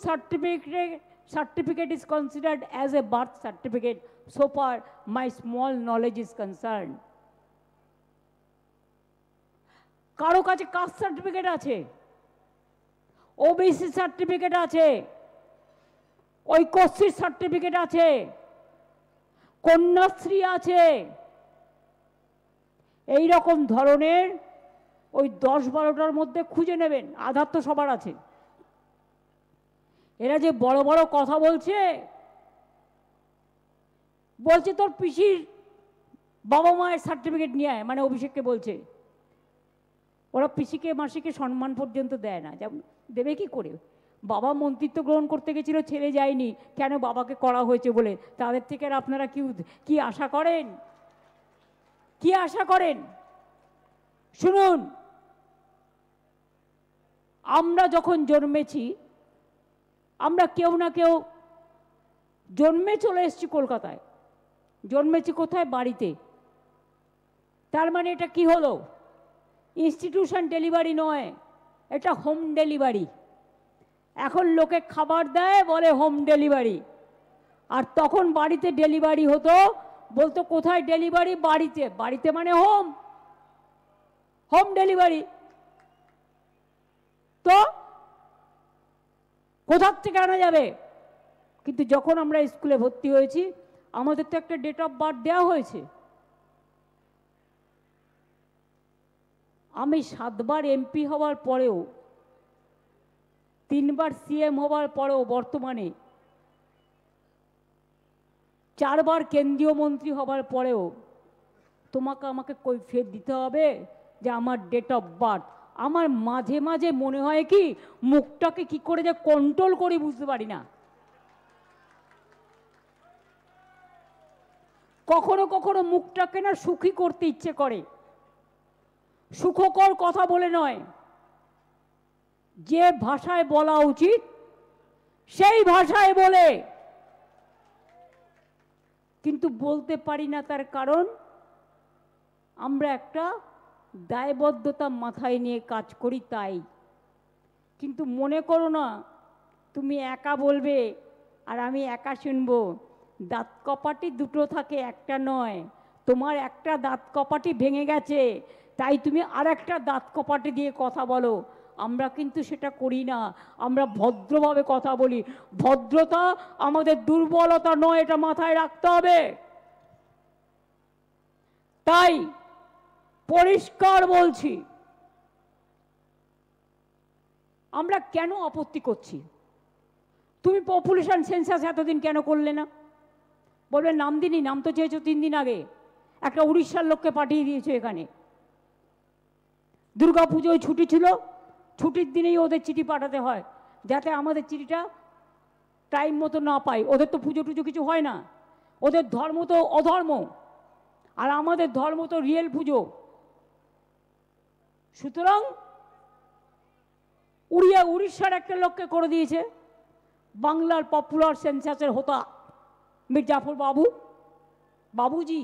certificate is considered as a birth certificate so far my small knowledge is concerned. কারো কাছে কাস্ট সার্টিফিকেট আছে, ওবিসি সার্টিফিকেট আছে, ঐক্যশ্রীর সার্টিফিকেট আছে, কন্যাশ্রী আছে। এই রকম ধরনের ওই 10-12টার মধ্যে খুঁজে নেবেন। আধার তো সবার আছে। এরা যে বড় বড় কথা বলছে, বলছে তোর পিসির বাবা মায়ের সার্টিফিকেট নিয়ে আয়, মানে অভিষেককে বলছে। ওরা পিসিকে মাসিকে সম্মান পর্যন্ত দেয় না, যেমন দেবে কি করে? বাবা মন্ত্রিত্ব গ্রহণ করতে গেছিল, ছেলে যায়নি, কেন? বাবাকে করা হয়েছে বলে। তাদের থেকে আর আপনারা কি আশা করেন? কি আশা করেন? শুনুন, আমরা যখন জন্মেছি, আমরা কেউ না কেউ জন্মে চলে এসেছি কলকাতায়। জন্মেছি কোথায়? বাড়িতে। তার মানে এটা কি হলো? ইনস্টিটিউশন ডেলিভারি নয়, এটা হোম ডেলিভারি। এখন লোকে খাবার দেয়, বলে হোম ডেলিভারি। আর তখন বাড়িতে ডেলিভারি হতো, বলতো কোথায় ডেলিভারি? বাড়িতে। বাড়িতে মানে হোম, হোম ডেলিভারি। তো কোথার থেকে আনা যাবে? কিন্তু যখন আমরা স্কুলে ভর্তি হয়েছি, আমাদের তো একটা ডেট অফ বার্থ দেওয়া হয়েছে। আমি 7 বার এমপি হওয়ার পরেও, 3 বার সিএম হওয়ার পরেও, বর্তমানে 4 বার কেন্দ্রীয় মন্ত্রী হওয়ার পরেও তোমাকে আমাকে কৈফিয়ত দিতে হবে যে আমার ডেট অফ বার্থ। আমার মাঝে মাঝে মনে হয় কি, মুখটাকে কি করে যে কন্ট্রোল করি বুঝতে পারি না। কখনো কখনো মুখটাকে না সুখী করতে ইচ্ছে করে, সুখকর কথা বলে নয়, যে ভাষায় বলা উচিত সেই ভাষায় বলে, কিন্তু বলতে পারি না। তার কারণ আমরা একটা দায়বদ্ধতা মাথায় নিয়ে কাজ করি, তাই। কিন্তু মনে করো না তুমি একা বলবে আর আমি একা শুনবো। দাঁত কপাটি দুটো থাকে, একটা নয়। তোমার একটা দাঁত কপাটি ভেঙে গেছে, তাই তুমি আর একটা দাঁত কপাটি দিয়ে কথা বলো। আমরা কিন্তু সেটা করি না। আমরা ভদ্রভাবে কথা বলি। ভদ্রতা আমাদের দুর্বলতা নয়, এটা মাথায় রাখতে হবে। তাই পরিষ্কার বলছি, আমরা কেন আপত্তি করছি? তুমি পপুলেশন সেন্সাস এতদিন কেন করলে না? বলবে নাম দিনি, নাম তো চেয়েছো 3 দিন আগে, একটা উড়িষ্যার লোককে পাঠিয়ে দিয়েছো এখানে। দুর্গা পুজোয় ছুটি ছিল, ছুটির দিনেই ওদের চিঠি পাঠাতে হয় যাতে আমাদের চিঠিটা টাইম মতো না পাই। ওদের তো পুজো টুজো কিছু হয় না, ওদের ধর্ম তো অধর্ম, আর আমাদের ধর্ম তো রিয়েল পুজো। সুতরাং উড়িষ্যার একটা লোককে করে দিয়েছে বাংলার পপুলার সেন্সাসের হোতা মির্জাফর বাবু, বাবুজি।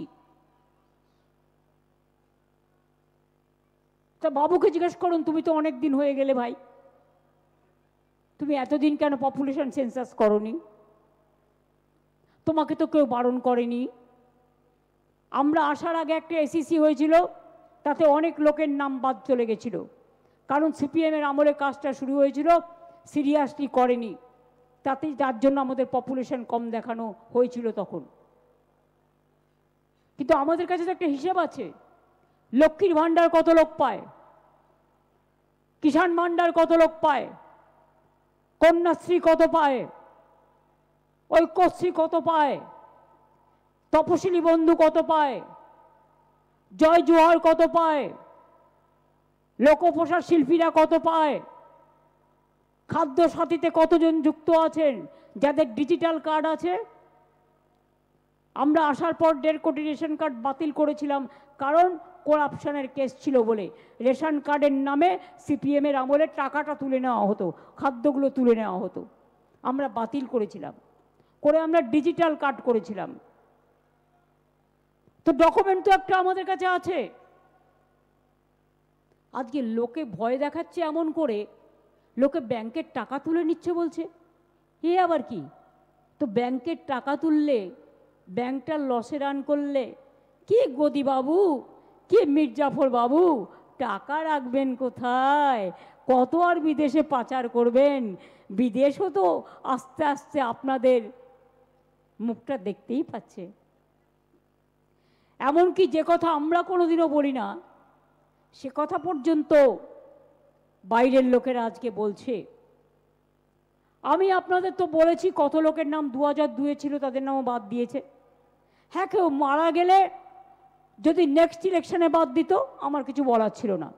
তা বাবুকে জিজ্ঞেস করুন, তুমি তো অনেক দিন হয়ে গেলে ভাই, তুমি এতদিন কেন পপুলেশন সেন্সাস করনি? তোমাকে তো কেউ বারণ করেনি। আমরা আসার আগে একটা এসিসি হয়েছিল, তাতে অনেক লোকের নাম বাদ চলে গেছিল, কারণ সিপিএমের আমলে কাজটা শুরু হয়েছিল, সিরিয়াসলি করেনি, তাতেই তার জন্য আমাদের পপুলেশন কম দেখানো হয়েছিল তখন। কিন্তু আমাদের কাছে তো একটা হিসাব আছে, লক্ষ্মীর ভাণ্ডার কত লোক পায়, কিষাণ ভাণ্ডার কত লোক পায়, কন্যাশ্রী কত পায়, ঐক্যশ্রী কত পায়, তপশিলি বন্ধু কত পায়, জয় জোহার কত পায়, লোকপ্রসার শিল্পীরা কত পায়, খাদ্য সাথীতে কতজন যুক্ত আছেন যাদের ডিজিটাল কার্ড আছে। আমরা আসার পর 1.5 কোটি রেশন কার্ড বাতিল করেছিলাম, কারণ করাপশনের কেস ছিল বলে। রেশন কার্ডের নামে সিপিএমের আমলে টাকাটা তুলে নেওয়া হতো, খাদ্যগুলো তুলে নেওয়া হতো, আমরা বাতিল করেছিলাম, করে আমরা ডিজিটাল কার্ড করেছিলাম। তো ডকুমেন্ট তো একটা আমাদের কাছে আছে। আজকে লোকে ভয় দেখাচ্ছে এমন করে, লোকে ব্যাংকের টাকা তুলে নিচ্ছে বলছে, এ আবার কি? তো ব্যাংকের টাকা তুললে, ব্যাংকটা লসে রান করলে কি গদি বাবু, কি মির্জাফর বাবু, টাকা রাখবেন কোথায়? কত আর বিদেশে পাচার করবেন? বিদেশও তো আস্তে আস্তে আপনাদের মুখটা দেখতেই পাচ্ছে। এমনকি যে কথা আমরা কোনোদিনও বলি না, সে কথা পর্যন্ত বাইরের লোকেরা আজকে বলছে। আমি আপনাদের তো বলেছি কত লোকের নাম 2002-এ ছিল, তাদের নামও বাদ দিয়েছে। হ্যাঁ, কেউ মারা গেলে যদি নেক্সট ইলেকশনে বাদ দিত আমার কিছু বলার ছিল না,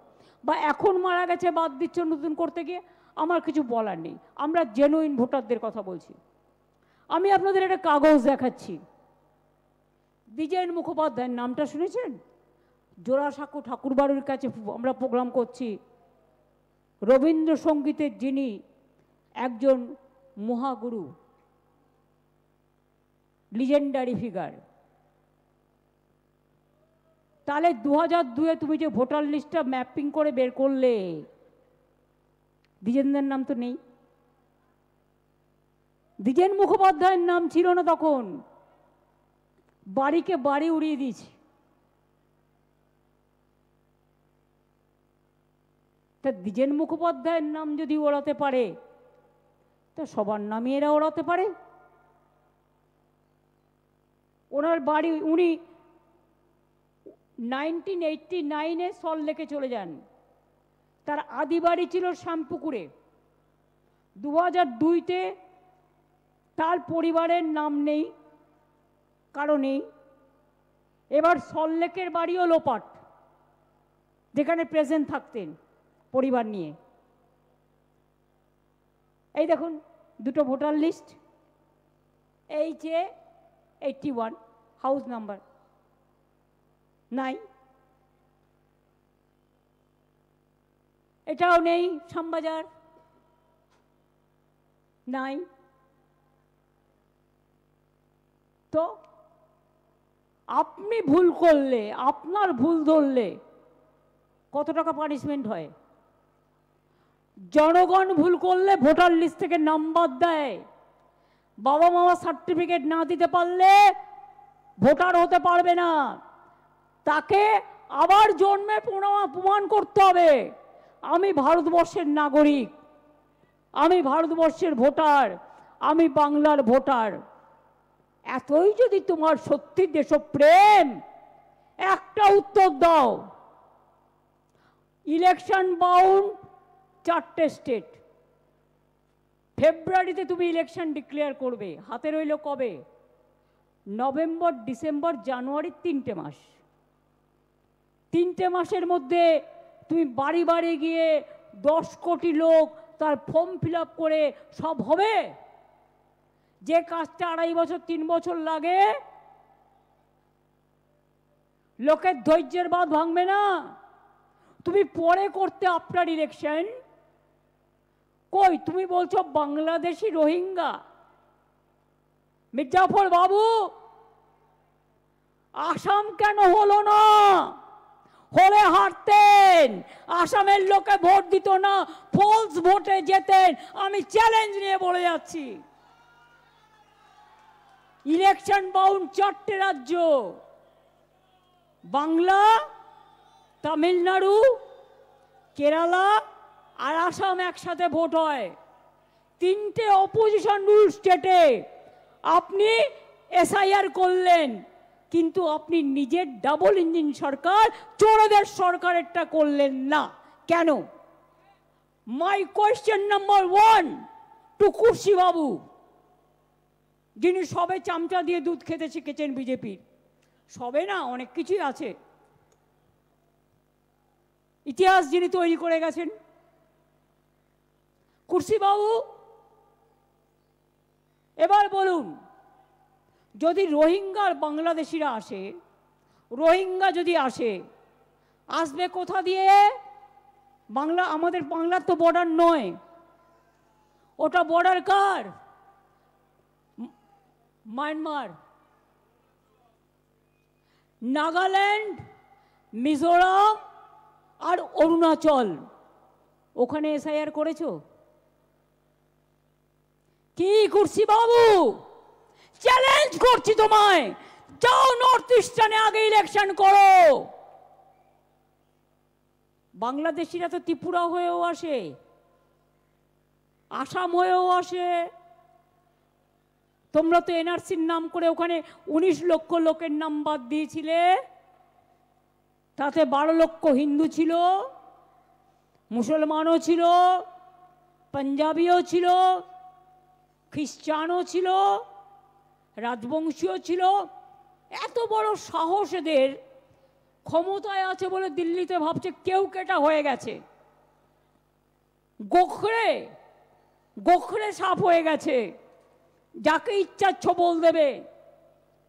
বা এখন মারা গেছে বাদ দিচ্ছ নতুন করতে গিয়ে, আমার কিছু বলার নেই। আমরা জেনুইন ভোটারদের কথা বলছি। আমি আপনাদের একটা কাগজ দেখাচ্ছি। দ্বিজেন মুখোপাধ্যায়ের নামটা শুনেছেন? জোড়াসাঁকো ঠাকুরবাড়ির কাছে আমরা প্রোগ্রাম করছি। রবীন্দ্রসঙ্গীতের যিনি একজন মহাগুরু, লিজেন্ডারি ফিগার, তাহলে 2002-এ তুমি যে ভোটার লিস্টটা ম্যাপিং করে বের করলে, দ্বিজেনদের নাম তো নেই। দ্বিজেন মুখোপাধ্যায়ের নাম ছিল না তখন, বাড়িকে বাড়ি উড়িয়ে দিয়েছি। তা দ্বিজেন মুখোপাধ্যায়ের নাম যদি ওড়াতে পারে, তো সবার নামই এরা ওড়াতে পারে। ওনার বাড়ি, উনি 1989-এ সল্টলেকে চলে যান, তার আদি বাড়ি ছিল শ্যামপুকুরে। 2002-তে তার পরিবারের নাম নেই, কারো নেই। এবার সল্টলেকের বাড়িও লোপাট, যেখানে প্রেজেন্ট থাকতেন পরিবার নিয়ে। এই দেখুন দুটো voter list, HA81 house number নাই, এটাও নেই। শ্যামবাজার নাই। তো আপনি ভুল করলে, আপনার ভুল ধরলে কত টাকা পানিশমেন্ট হয়? জনগণ ভুল করলে ভোটার লিস্ট থেকে নাম বাদ দেয়। বাবা মামা সার্টিফিকেট না দিতে পারলে ভোটার হতে পারবে না, তাকে আবার জন্মে প্রমাণ করতে হবে। আমি ভারতবর্ষের নাগরিক, আমি ভারতবর্ষের ভোটার, আমি বাংলার ভোটার। এতই যদি তোমার সত্যি দেশপ্রেম, একটা উত্তর দাও। ইলেকশন বাউন্ড 4টে স্টেট, ফেব্রুয়ারিতে তুমি ইলেকশন ডিক্লেয়ার করবে, হাতে রইল কবে? নভেম্বর, ডিসেম্বর, জানুয়ারি, 3টে মাস। 3টে মাসের মধ্যে তুমি বাড়ি বাড়ি গিয়ে 10 কোটি লোক তার ফর্ম ফিল আপ করে সব হবে? যে কাজটা 2.5 বছর 3 বছর লাগে, লোকের ধৈর্যের বাঁধ ভাঙবে না? তুমি পরে করতে আপনার ইলেকশন। কই তুমি বলছো বাংলাদেশি রোহিঙ্গা? মির্জাফর বাবু, আসাম কেন হলো না? হলে হারতেন, আসামের লোকে ভোট দিত না, ফলস ভোটে যেতেন। আমি চ্যালেঞ্জ নিয়ে বলে যাচ্ছি, ইলেকশন বাউন্ড 4টে রাজ্য, বাংলা, তামিলনাড়ু, কেরালা আর আসাম একসাথে ভোট হয়। 3টে অপোজিশন রুল স্টেটে আপনি এসআইআর করলেন, কিন্তু আপনি নিজের ডাবল ইঞ্জিন সরকার, চোরদের সরকারেরটা করলেন না কেন? মাই কোয়েশ্চেন নাম্বার 1 টু কুর্সি বাবু, যিনি সবে চামচা দিয়ে দুধ খেতে শিখেছেন বিজেপির। সবে না, অনেক কিছুই আছে, ইতিহাস যিনি তৈরি করে গেছেন। কুর্সি বাবু, এবার বলুন, যদি রোহিঙ্গার বাংলাদেশিরা আসে, রোহিঙ্গা যদি আসে, আসবে কোথা দিয়ে? বাংলা, আমাদের বাংলার তো বর্ডার নয়, ওটা বর্ডার কার? মায়ানমার, নাগাল্যান্ড, মিজোরাম আর অরুণাচল। ওখানে এসআইআর করেছো কি কুর্সি বাবু? চ্যালেঞ্জ করছি তোমায়, যাও নর্থ ইস্টার্নে আগে ইলেকশন করো। বাংলাদেশিরা তো ত্রিপুরা হয়েও আসে, আসাম হয়েও আসে। তোমরা তো এনআরসির নাম করে ওখানে 19 লক্ষ লোকের নাম বাদ দিয়েছিলে, তাতে 12 লক্ষ হিন্দু ছিল, মুসলমানও ছিল, পাঞ্জাবিও ছিল, খ্রিস্টানও ছিল, রাজবংশীয় ছিল। এত বড় সাহস এদের, ক্ষমতায় আছে বলে দিল্লিতে ভাবছে কেউ কেটা হয়ে গেছে, গোখরে গোখরে সাপ হয়ে গেছে, যাকে ইচ্ছা ছোবল দেবে।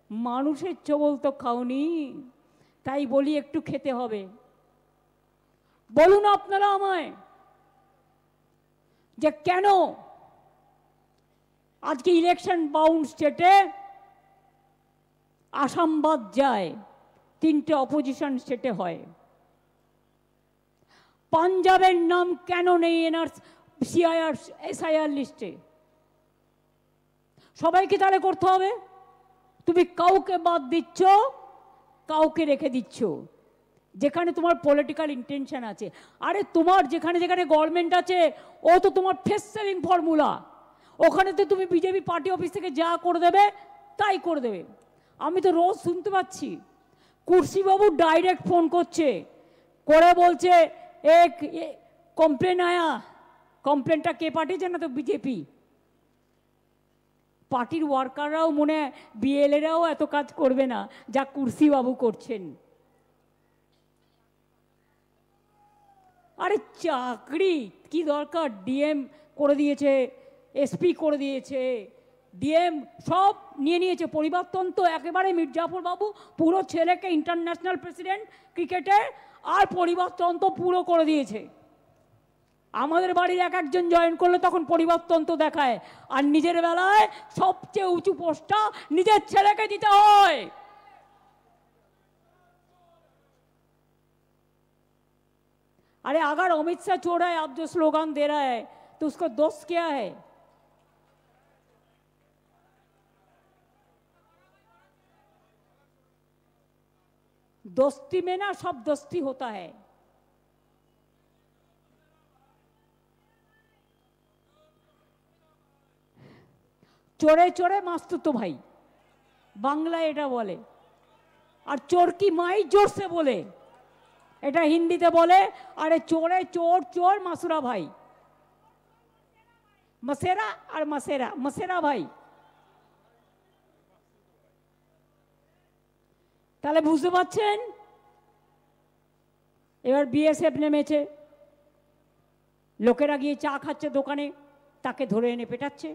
মানুষের ছোবল তো খাওনি, তাই বলি একটু খেতে হবে। বলুন আপনারা আমায়, যে কেন আজকে ইলেকশন বাউন্ড স্টেটে আসাম বাদ যায়, 3টে অপোজিশন স্টেটে হয়। পাঞ্জাবের নাম কেন নেই এসআইআর লিস্টে? সবাইকে তাহলে করতে হবে? তুমি কাউকে বাদ দিচ্ছ, কাউকে রেখে দিচ্ছ, যেখানে তোমার পলিটিক্যাল ইন্টেনশন আছে। আরে তোমার যেখানে যেখানে গভর্নমেন্ট আছে, ও তো তোমার ফেস সেভিং ফর্মুলা। ওখানে তো তুমি বিজেপি পার্টি অফিস থেকে যা করে দেবে তাই করে দেবে। আমি তো রোজ শুনতে পাচ্ছি কুর্সি বাবু ডাইরেক্ট ফোন করছে, করে বলছে এক কমপ্লেন আয়া। কমপ্লেনটা কে পাঠিয়েছে? না তো বিজেপি পার্টির ওয়ার্কাররাও, মনে হয় বিএলএরাও এত কাজ করবে না যা কুর্সি বাবু করছেন। আরে চাকরি কি দরকার? ডিএম করে দিয়েছে, এসপি করে দিয়েছে, ডিএম সব নিয়ে নিয়েছে। পরিবর্তন তো একেবারে মির্জাফর বাবু পুরো ছেলেকে ইন্টারন্যাশনাল প্রেসিডেন্ট ক্রিকেটের, আর পরিবর্তন তো পুরো করে দিয়েছে। আমাদের বাড়ির এক একজন জয়েন করলে তখন পরিবর্তন তো দেখায়, আর নিজের বেলায় সবচেয়ে উঁচু পোস্টটা নিজের ছেলেকে দিতে হয়। अरे अगर अमित शाह चोर है, आप जो स्लोगन दे रहा है, तो उसको दोष क्या है? दोस्ती में ना सब दोस्ती होता है। চোরে চোরে মাস্তুতো ভাই, বাংলায় এটা বলে। আর চোর কি মাই জোরসে বলে, এটা হিন্দিতে বলে, আরে চোরে চোর চোর মাসুরা ভাই, মসেরা আর মসেরা, মসেরা ভাই। তাহলে বুঝতে পারছেন? এবার বিএসএফ নেমেছে, লোকেরা গিয়ে চা খাচ্ছে দোকানে, তাকে ধরে এনে পেটাচ্ছে।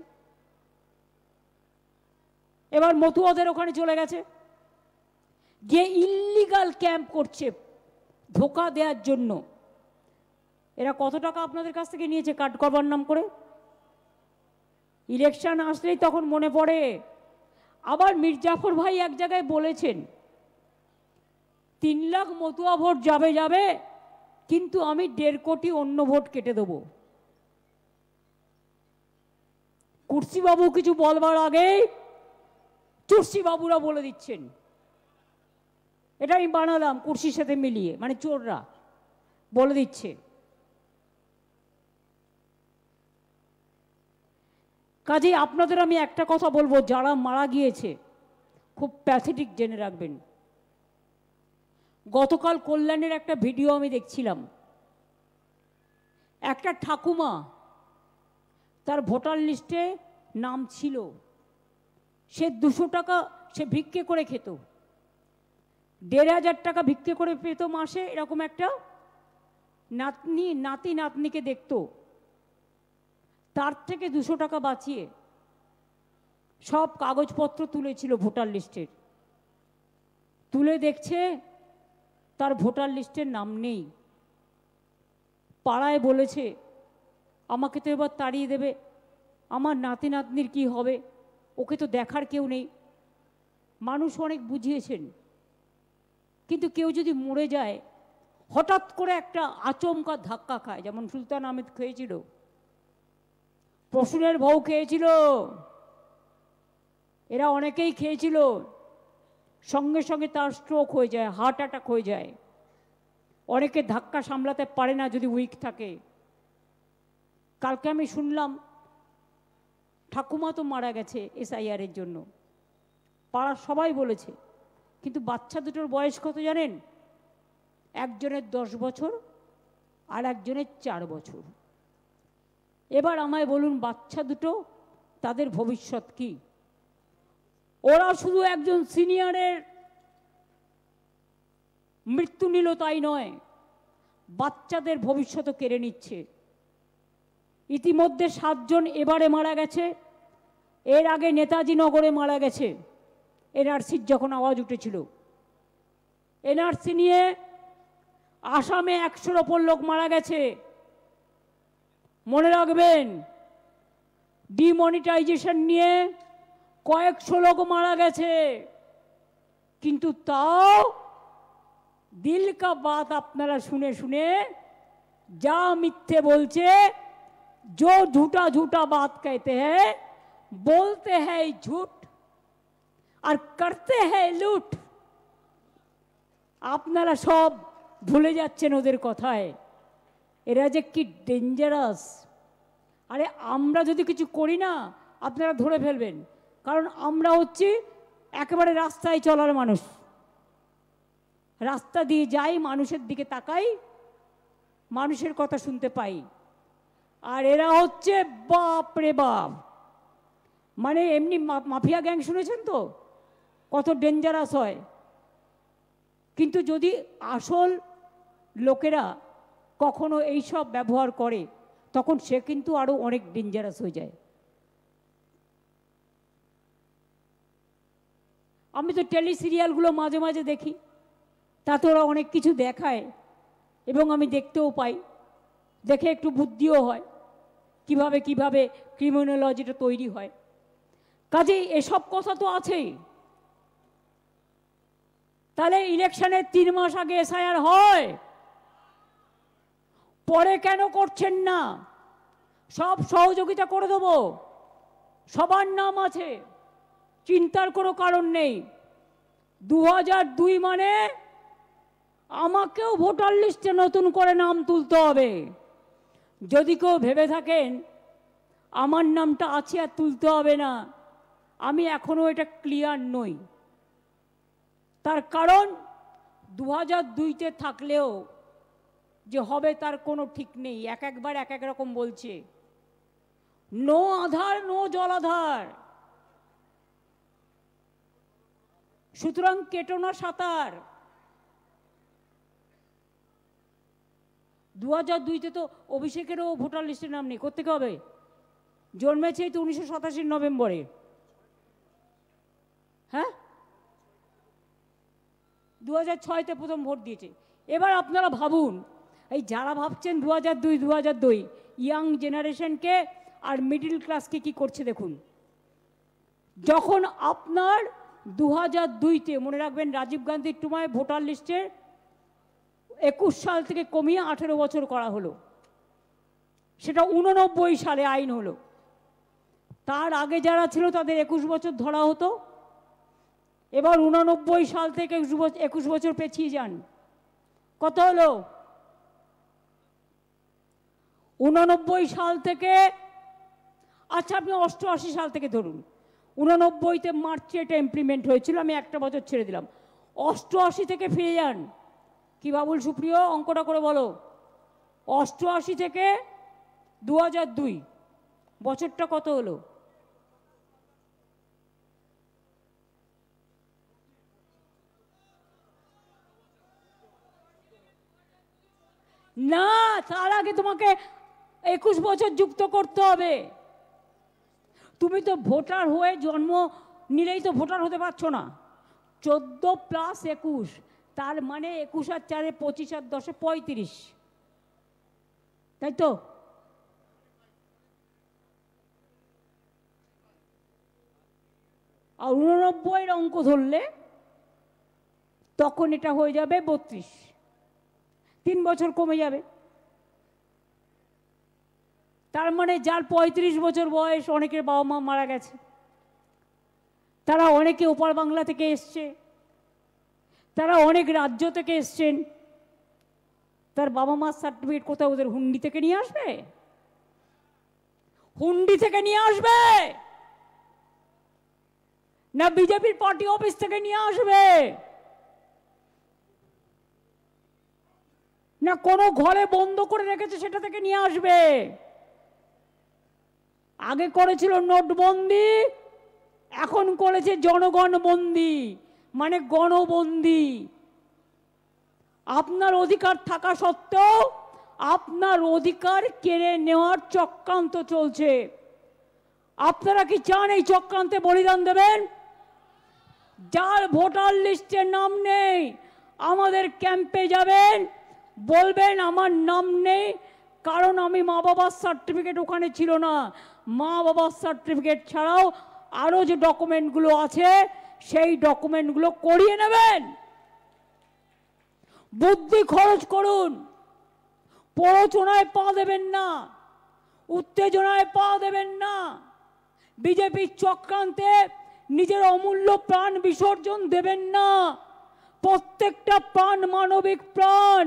এবার মতুয়াদের ওখানে চলে গেছে, গিয়ে ইল্লিগাল ক্যাম্প করছে ধোকা দেওয়ার জন্য। এরা কত টাকা আপনাদের কাছ থেকে নিয়েছে কাট করবার নাম করে? ইলেকশন আসলেই তখন মনে পড়ে। আবার মির্জাফর ভাই এক জায়গায় বলেছেন 3 লাখ মতুয়া ভোট যাবে যাবে, কিন্তু আমি 1.5 কোটি অন্য ভোট কেটে দেব। কুর্সিবাবু কিছু বলবার আগেই চুরসিবাবুরা বলে দিচ্ছেন। এটা আমি বানালাম কুর্সির সাথে মিলিয়ে, মানে চোররা বলে দিচ্ছে। কাজেই আপনাদের আমি একটা কথা বলবো, যারা মারা গিয়েছে খুব প্যাথেটিক জেনে রাখবেন। গতকাল কল্যাণের একটা ভিডিও আমি দেখছিলাম, একটা ঠাকুমা, তার ভোটার লিস্টে নাম ছিল, সে 200 টাকা সে ভিক্ষে করে খেত, 1,500 টাকা ভিক্ষে করে পেত মাসে। এরকম একটা নাতি নাতনিকে দেখত, তার থেকে 200 টাকা বাঁচিয়ে সব কাগজপত্র তুলেছিল ভোটার লিস্টের, তুলে দেখছে তার ভোটার লিস্টের নাম নেই। পাড়ায় বলেছে আমাকে তো এবার তাড়িয়ে দেবে, আমার নাতি নাতনির কি হবে, ওকে তো দেখার কেউ নেই। মানুষ অনেক বুঝিয়েছেন, কিন্তু কেউ যদি মরে যায় হঠাৎ করে একটা আচমকা ধাক্কা খায়, যেমন সুলতান আহমেদ খেয়েছিল, প্রসূনের বউ খেয়েছিল, এরা অনেকেই খেয়েছিল, সঙ্গে সঙ্গে তার স্ট্রোক হয়ে যায়, হার্ট অ্যাটাক হয়ে যায়। অনেকে ধাক্কা সামলাতে পারে না যদি উইক থাকে। কালকে আমি শুনলাম ঠাকুমা তো মারা গেছে এসআইআরের জন্য, পাড়ার সবাই বলেছে, কিন্তু বাচ্চা দুটোর বয়স কত জানেন? একজনের 10 বছর আর একজনের 4 বছর। এবার আমায় বলুন, বাচ্চা দুটো তাদের ভবিষ্যৎ কি? ওরা শুধু একজন সিনিয়রের মৃত্যু নিল তাই নয়, বাচ্চাদের ভবিষ্যৎও কেড়ে নিচ্ছে। ইতিমধ্যে 7 জন এবারে মারা গেছে, এর আগে নেতাজি নগরে মারা গেছে এনআরসির যখন আওয়াজ উঠেছিল। এনআরসি নিয়ে আসামে 100-র ওপর লোক মারা গেছে। মনে রাখবেন, ডিমনিটাইজেশন নিয়ে কয়েকশো লোক মারা গেছে, কিন্তু তাও দিল কা বাত আপনারা শুনে শুনে যা মিথ্যে বলছে, जो झूठा झूठा बात कहते हैं, बोलते हैं झूठ और करते हैं लूट। আপনারা সব ভুলে যাচ্ছেন ওদের কথায়। এরা যে কি ডেঞ্জারাস। আরে আমরা যদি কিছু করি না, আপনারা ধরে ফেলবেন, কারণ আমরা হচ্ছি একেবারে রাস্তায় চলার মানুষ। রাস্তা দিয়ে যাই, মানুষের দিকে তাকাই, মানুষের কথা শুনতে পাই। আর এরা হচ্ছে বাপ রে বাপ, মানে এমনি মাফিয়া গ্যাং শুনেছেন তো কত ডেঞ্জারাস হয়, কিন্তু যদি আসল লোকেরা কখনো এইসব ব্যবহার করে তখন সে কিন্তু আরো অনেক ডেঞ্জারাস হয়ে যায়। আমি তো টেলি সিরিয়ালগুলো মাঝে মাঝে দেখি, তাতে ওরা অনেক কিছু দেখায় এবং আমি দেখতেও পাই, দেখে একটু বুদ্ধিও হয় কিভাবে কিভাবে ক্রিমিনোলজিটা তৈরি হয়। কাজেই এসব কথা তো আছেই। তাহলে ইলেকশনের 3 মাস আগে এসআইআর হয়, পরে কেন করছেন না? সব সহযোগিতা করে দেবো, সবার নাম আছে, চিন্তার কোনো কারণ নেই। 2002 মানে আমাকেও ভোটার লিস্টে নতুন করে নাম তুলতে হবে। যদি কেউ ভেবে থাকেন আমার নামটা আছে আর তুলতে হবে না, আমি এখনো এটা ক্লিয়ার নই। তার কারণ 2002-তে থাকলেও যে হবে তার কোনো ঠিক নেই, একবার এক রকম বলছে। নো আধার নো জলাধার, সুতরাং কেটো না সাঁতার। 2002-তে তো অভিষেকেরও ভোটার লিস্টে নাম নেই, কোত্থেকে হবে? জন্মেছে তো 1987 নভেম্বরে। হ্যাঁ, 2006-তে প্রথম ভোট দিয়েছে। এবার আপনারা ভাবুন, এই যারা ভাবছেন 2002 ইয়াং জেনারেশনকে আর মিডিল ক্লাসকে কি করছে দেখুন। যখন আপনার 2002-তে মনে রাখবেন রাজীব গান্ধীর সময় ভোটার লিস্টে 21 সাল থেকে কমিয়ে 18 বছর করা হলো, সেটা 89 সালে আইন হলো। তার আগে যারা ছিল তাদের 21 বছর ধরা হতো। এবার 89 সাল থেকে 21 বছর পেছিয়ে যান, কত হলো? 89 সাল থেকে, আচ্ছা আপনি 88 সাল থেকে ধরুন। 89-তে মার্চে এটা ইমপ্লিমেন্ট হয়েছিল, আমি একটা বছর ছেড়ে দিলাম। 88 থেকে ফিরে যান। কি বাবুল সুপ্রিয়, অঙ্কটা করে বলো। 88 থেকে 2002 বছরটা কত হলো? না, তার আগে তোমাকে 21 বছর যুক্ত করতে হবে। তুমি তো ভোটার হয়ে জন্ম নিলেই তো ভোটার হতে পারছো না। 14 + 21, তার মানে 21 আর 4 25 আর 10 35, তাই তো? আর 89-এর অঙ্ক ধরলে তখন এটা হয়ে যাবে 32, 3 বছর কমে যাবে। তার মানে যার 35 বছর বয়স, অনেকের বাবা মা মারা গেছে, তারা অনেকে ওপার বাংলা থেকে এসছে, তারা অনেক রাজ্য থেকে এসছেন, তার বাবা মার সার্টিফিকেট কোথাও ওদের হুন্ডি থেকে নিয়ে আসবে? হুন্ডি থেকে নিয়ে আসবে না বিজেপির পার্টি অফিস থেকে নিয়ে আসবে? না কোনো ঘরে বন্ধ করে রেখেছে সেটা থেকে নিয়ে আসবে? আগে করেছিল নোটবন্দি, এখন করেছে জনগণ বন্দি, মানে গণবন্দি। আপনার অধিকার থাকা সত্ত্বেও আপনার অধিকার কেড়ে নেওয়ার চক্রান্ত চলছে। আপনারা কি চান এই চক্রান্তে বলিদান দেবেন? যার ভোটার লিস্টে নাম নেই আমাদের ক্যাম্পে যাবেন, বলবেন আমার নাম নেই কারণ আমি মা বাবার সার্টিফিকেট ওখানে ছিল না। মা বাবার সার্টিফিকেট ছাড়াও আরও যে ডকুমেন্টগুলো আছে সেই ডকুমেন্টগুলো করিয়ে নেবেন। বুদ্ধি খরচ করুন, প্ররোচনায় পা দেবেন না, উত্তেজনায় পা দেবেন না, বিজেপির চক্রান্তে নিজের অমূল্য প্রাণ বিসর্জন দেবেন না। প্রত্যেকটা প্রাণ মানবিক প্রাণ,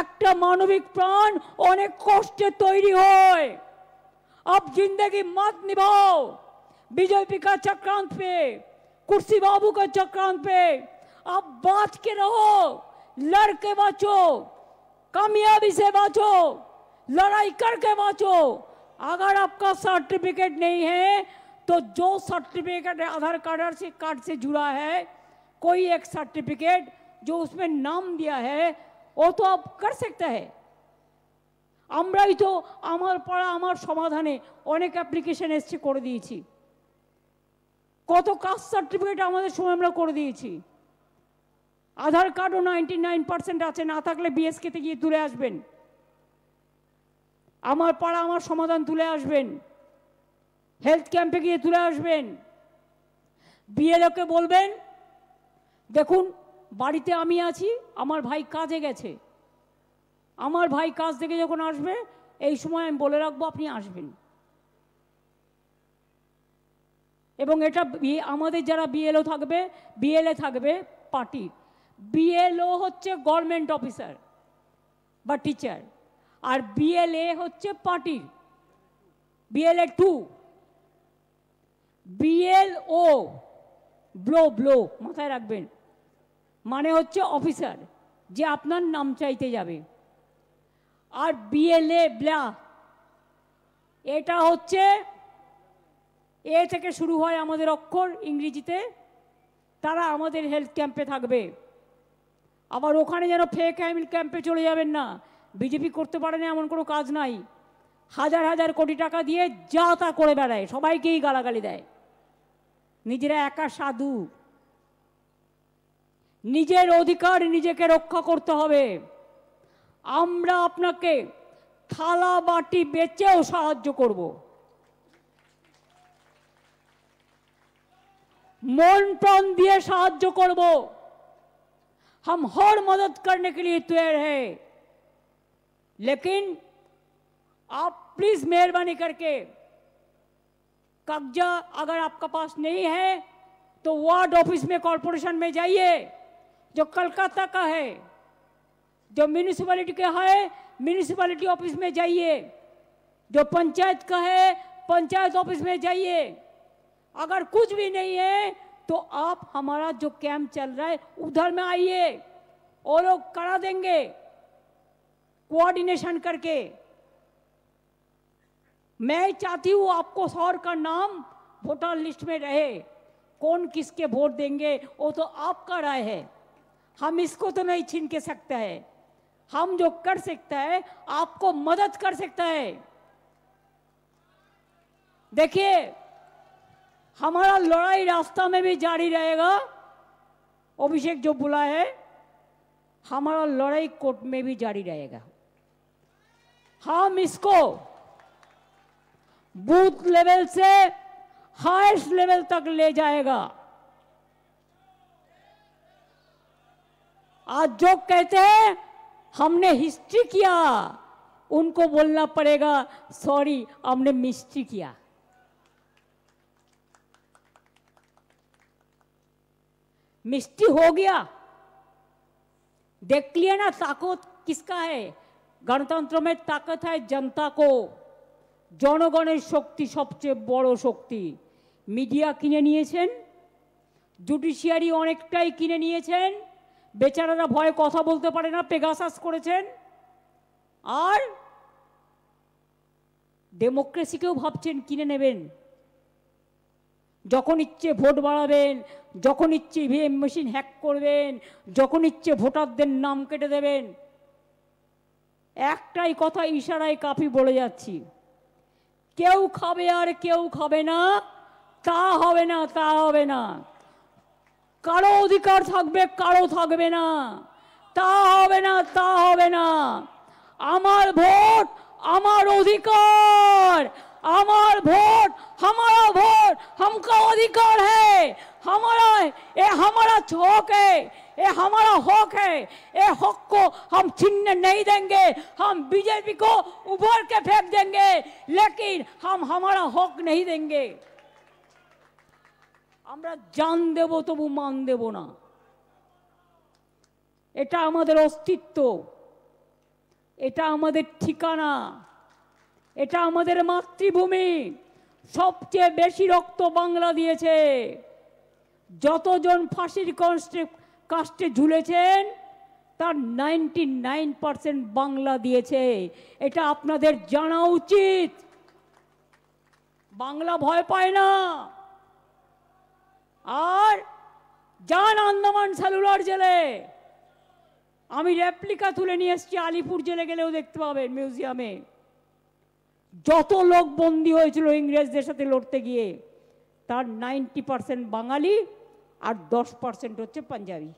একটা মানবিক প্রাণ অনেক কষ্টে তৈরি হয়। अब जिंदगी मत निभाओ बीजेपी का चक्रांत पे, कुर्सी बाबू का चक्रांत पे। अब बाँच के रहो, लड़ के बाँचो, कामयाबी से बाँचो, लड़ाई करके बाँचो। अगर आपका सर्टिफिकेट नहीं है तो जो सर्टिफिकेट आधार कार्ड से जुड़ा है, कोई एक सर्टिफिकेट जो उसमें नाम दिया है वो तो आप कर सकते हैं। আমরাই তো আমার পাড়া আমার সমাধানে অনেক অ্যাপ্লিকেশন এসছে, করে দিয়েছি। কত কাস্ট সার্টিফিকেট আমাদের সময় আমরা করে দিয়েছি। আধার কার্ডও 99% আছে, না থাকলে বিএসকেতে গিয়ে তুলে আসবেন। আমার পাড়া আমার সমাধান তুলে আসবেন, হেলথ ক্যাম্পে গিয়ে তুলে আসবেন। বিএলওকে বলবেন দেখুন বাড়িতে আমি আছি, আমার ভাই কাজে গেছে, আমার ভাই কাজ থেকে যখন আসবে এই সময় আমি বলে রাখবো আপনি আসবেন। এবং এটা আমাদের যারা বিএলও থাকবে, বিএলএ থাকবে পার্টির, বিএলও হচ্ছে গভর্নমেন্ট অফিসার বা টিচার, আর বিএলএ হচ্ছে পার্টির, বিএলএ 2। BLO, ব্লো ব্লো, মাথায় রাখবেন, মানে হচ্ছে অফিসার, যে আপনার নাম চাইতে যাবে। আর BLA, ব্লা, এটা হচ্ছে এ থেকে শুরু হয় আমাদের অক্ষর ইংরেজিতে। তারা আমাদের হেলথ ক্যাম্পে থাকবে। আবার ওখানে যেন ফেক হেলথ ক্যাম্পে চলে যাবেন না। বিজেপি করতে পারে না এমন কোনো কাজ নাই। হাজার হাজার কোটি টাকা দিয়ে যা তা করে বেড়ায়, সবাইকেই গালাগালি দেয়, নিজেরা একা সাধু। নিজের অধিকার নিজেকে রক্ষা করতে হবে। আমরা আপনাকে থালা বাটি বেচেও সাহায্য করব, मन प्राण दिए साहाय्य करब। हम हर मदद करने के लिए तैयार हैं, लेकिन आप प्लीज मेहरबानी करके कब्जा अगर आपका पास नहीं है तो वार्ड ऑफिस में, कॉरपोरेशन में जाइए, जो कलकत्ता का है, जो म्यूनिसिपैलिटी का है म्यूनिसिपैलिटी ऑफिस में जाइए, जो पंचायत का है पंचायत ऑफिस में जाइए। अगर कुछ भी नहीं है तो आप हमारा जो कैंप चल रहा है उधर में आइए, और लोग करा देंगे कोऑर्डिनेशन करके। मैं चाहती हूं आपको शहर का नाम वोटर लिस्ट में रहे। कौन किसके वोट देंगे वो तो आपका राय है, हम इसको तो नहीं छीन के सकते हैं। हम जो कर सकता है आपको मदद कर सकता है। देखिए, हमारा लड़ाई रास्ता में भी जारी रहेगा। अभिषेक जो बोला है, हमारा लड़ाई कोर्ट में भी जारी रहेगा। हम इसको बूथ लेवल से हाईएस्ट लेवल तक ले जाएगा। आज जो कहते हैं हमने हिस्ट्री किया, उनको बोलना पड़ेगा सॉरी, हमने मिस्ट्री किया। मिस्ट्री हो गया, देख लिया ना ताकत किसका है। गणतंत्र में ताकत है जनता को, জনগণের শক্তি সবচেয়ে বড় শক্তি। মিডিয়া কিনে নিয়েছেন, জুডিশিয়ারি অনেকটাই কিনে নিয়েছেন, বেচারারা ভয়ে কথা বলতে পারে না, পেগাসাস করেছেন। আর ডেমোক্রেসিকেও ভাবছেন কিনে নেবেন। যখন ইচ্ছে ভোট বাড়াবেন, যখন ইচ্ছে ইভিএম মেশিন হ্যাক করবেন, যখন ইচ্ছে ভোটারদের নাম কেটে দেবেন। একটাই কথা ইশারায় কাফি বলে যাচ্ছি, কেউ খাবে আর কেউ খাবে না, তা হবে না, তা হবে না। কারো অধিকার থাকবে, কারো থাকবে না, তা হবে না, তা হবে না। আমার ভোট আমার অধিকার, আমার ভोट हमारा वोट, हमका अधिकार है, हमारा ये हमारा हक है, ये हमारा हक है। ये हक को हम छीनने नहीं देंगे। हम बीजेपी को उभर के फेंक देंगे, लेकिन हम हमारा हक नहीं देंगे। আমরা জান দেব তবু মান দেব না। এটা আমাদের অস্তিত্ব, এটা আমাদের ঠিকানা, এটা আমাদের মাতৃভূমি। সবচেয়ে বেশি রক্ত বাংলা দিয়েছে। যতজন ফাঁসির কাস্টে ঝুলেছেন তার 99% বাংলা দিয়েছে। এটা আপনাদের জানা উচিত। বাংলা ভয় পায় না। আর যান আন্দামান সেলুলার জেলে, আমি রেপ্লিকা তুলে নিয়ে এসেছি, আলিপুর জেলে গেলেও দেখতে পাবেন মিউজিয়ামে। যত লোক বন্দী হয়েছিল ইংরেজদের সাথে লড়তে গিয়ে, তার 90% বাঙালি আর 10% হচ্ছে পাঞ্জাবি।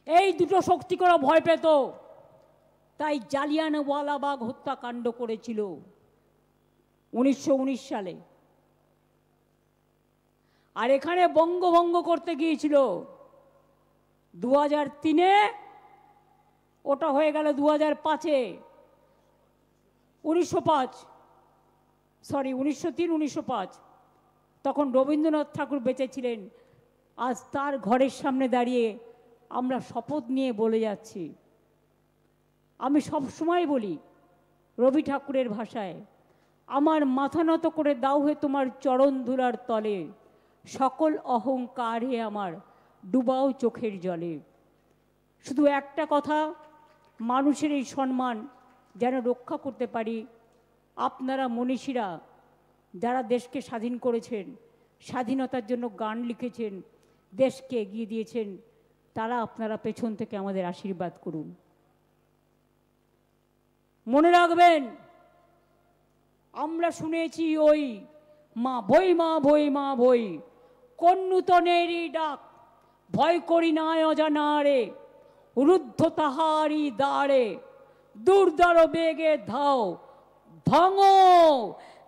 এই দুটো শক্তি করে ভয় পেত, তাই জালিয়ানওয়ালাবাগ হত্যাকাণ্ড করেছিল 1919 সালে। আর এখানে বঙ্গভঙ্গ করতে গিয়েছিল 2003-এ, ওটা হয়ে গেল 2005-এ। 1903-1905 তখন রবীন্দ্রনাথ ঠাকুর বেঁচে ছিলেন। আজ তার ঘরের সামনে দাঁড়িয়ে আমরা শপথ নিয়ে বলে যাচ্ছি। আমি সব সময় বলি রবি ঠাকুরের ভাষায়, আমার মাথা নত করে দাও হে তোমার চরণ ধুলার তলে, সকল অহংকার হে আমার ডুবাও চোখের জলে। শুধু একটা কথা, মানুষের এই সম্মান যেন রক্ষা করতে পারি, আপনারা মনীষীরা যারা দেশকে স্বাধীন করেছেন, স্বাধীনতার জন্য গান লিখেছেন, দেশকে এগিয়ে দিয়েছেন, তারা আপনারা পেছন থেকে আমাদের আশীর্বাদ করুন। মনে রাখবেন, আমরা শুনেছি ওই মা বই মা বই মা বই, কোন নূতনেরই ডাক, ভয় করি না অজানারে, রুদ্ধ তাহারি দ্বারে, দুর্দার বেগে ধাও, ভাঙো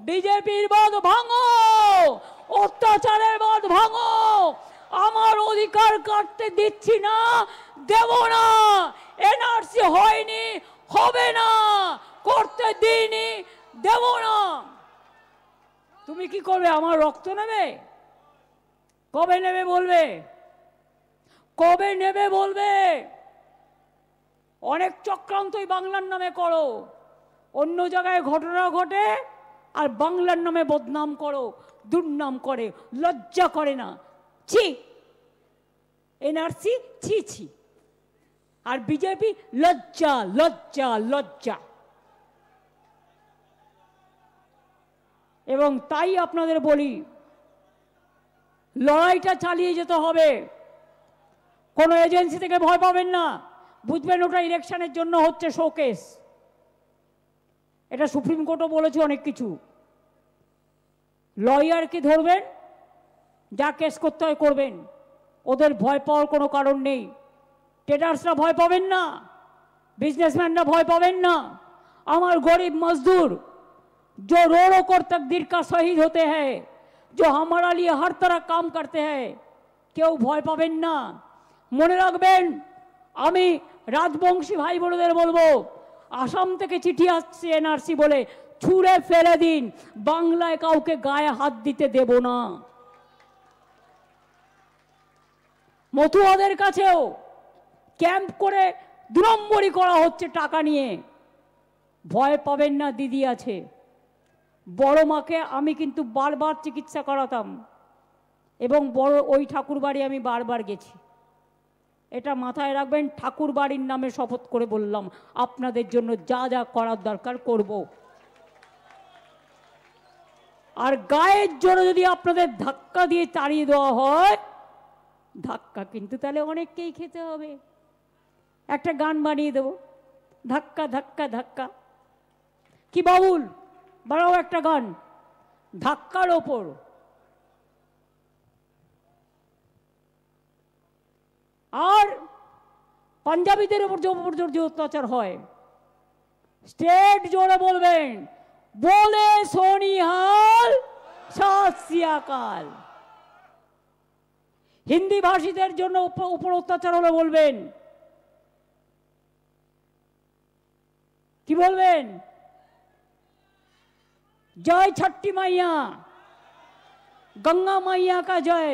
বিজেপির বাঁধ ভাঙো, অত্যাচারের বাঁধ ভাঙো, আমার অধিকার কাটতে দিচ্ছি না, দেব না, এনআরসি হয়নি, হবে না, করতে দিইনি, দেব না। তুমি কি করবে? আমার রক্ত নেবে? কবে নেবে বলবে? কবে নেবে বলবে? অনেক চক্রান্তই বাংলার নামে করো, অন্য জায়গায় ঘটনা ঘটে আর বাংলার নামে বদনাম করো, দুর্নাম করে, লজ্জা করে না? ছি, এনআরসি ছি ছি, আর বিজেপি লজ্জা লজ্জা লজ্জা। এবং তাই আপনাদের বলি, লড়াইটা চালিয়ে যেতে হবে, কোনো এজেন্সি থেকে ভয় পাবেন না। বুঝবেন ওটা ইলেকশনের জন্য হচ্ছে শোকেস, এটা সুপ্রিম কোর্টও বলেছে অনেক কিছু। লয়ারকে ধরবেন, যা কেস করতে হয় করবেন, ওদের ভয় পাওয়ার কোনো কারণ নেই। ট্রেডার্সরা ভয় পাবেন না, बिजनेसमैनরা ভয় পাবেন না। আমার গরিব মজদুর जो रोड़ों को तकदीर का शहीद होते हैं, जो हमारा लिए हर तरह काम करते हैं, কেউ ভয় পাবেন না। মনে রাখবেন, আমি রাজবংশী ভাই বোনদের বলবো, আসাম থেকে চিঠি আসছে এনআরসি বলে, ছুঁড়ে ফেলে দিন, বাংলায় কাউকে গায়ে হাত দিতে দেব না। মতুয়াদের কাছেও ক্যাম্প করে 2 নম্বরই করা হচ্ছে টাকা নিয়ে, ভয় পাবেন না, দিদি আছে। বড় মাকে আমি কিন্তু বারবার চিকিৎসা করাতাম, এবং বড় ওই ঠাকুর বাড়ি আমি বারবার গেছি। এটা মাথায় রাখবেন, ঠাকুর বাড়ির নামে শপথ করে বললাম, আপনাদের জন্য যা যা করার দরকার করব। আর গায়ের জোরে যদি আপনাদের ধাক্কা দিয়ে তাড়িয়ে দেওয়া হয়, ধাক্কা কিন্তু তাহলে অনেককেই খেতে হবে। একটা গান বানিয়ে দেব, ধাক্কা ধাক্কা ধাক্কা। কি বাবুল, বাড়াও একটা গান ধাক্কার ওপর। আর পাঞ্জাবিদের উপর যে অত্যাচার হয়, স্টেট জোরে বলবেন, বলে সোনিহাল সত শ্রী আকাল। হিন্দি ভাষীদের জন্য উপর অত্যাচার হলে বলবেন, কি বলবেন? जय छठी मैया, गंगा मैया का जय।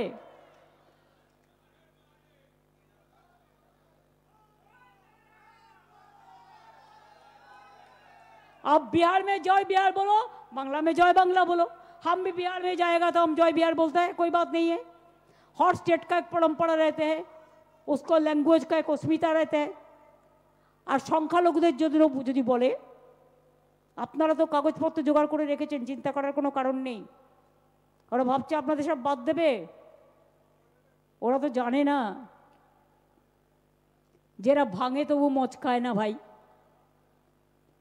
अब बिहार में जय बिहार बोलो, बांग्ला में जय बांग्ला बोलो। हम भी बिहार में जाएगा तो हम जय बिहार बोलते हैं, कोई बात नहीं है। हर स्टेट का एक परंपरा रहते हैं, उसको लैंग्वेज का एक अस्मिता रहते हैं। और সংখ্যালঘুদের যদি বলে, আপনারা তো কাগজপত্র জোগাড় করে রেখেছেন, চিন্তা করার কোনো কারণ নেই। ওরা ভাবছে আপনাদের সব বাদ দেবে, ওরা তো জানে না, যারা ভাঙে তবু মচকায় না ভাই।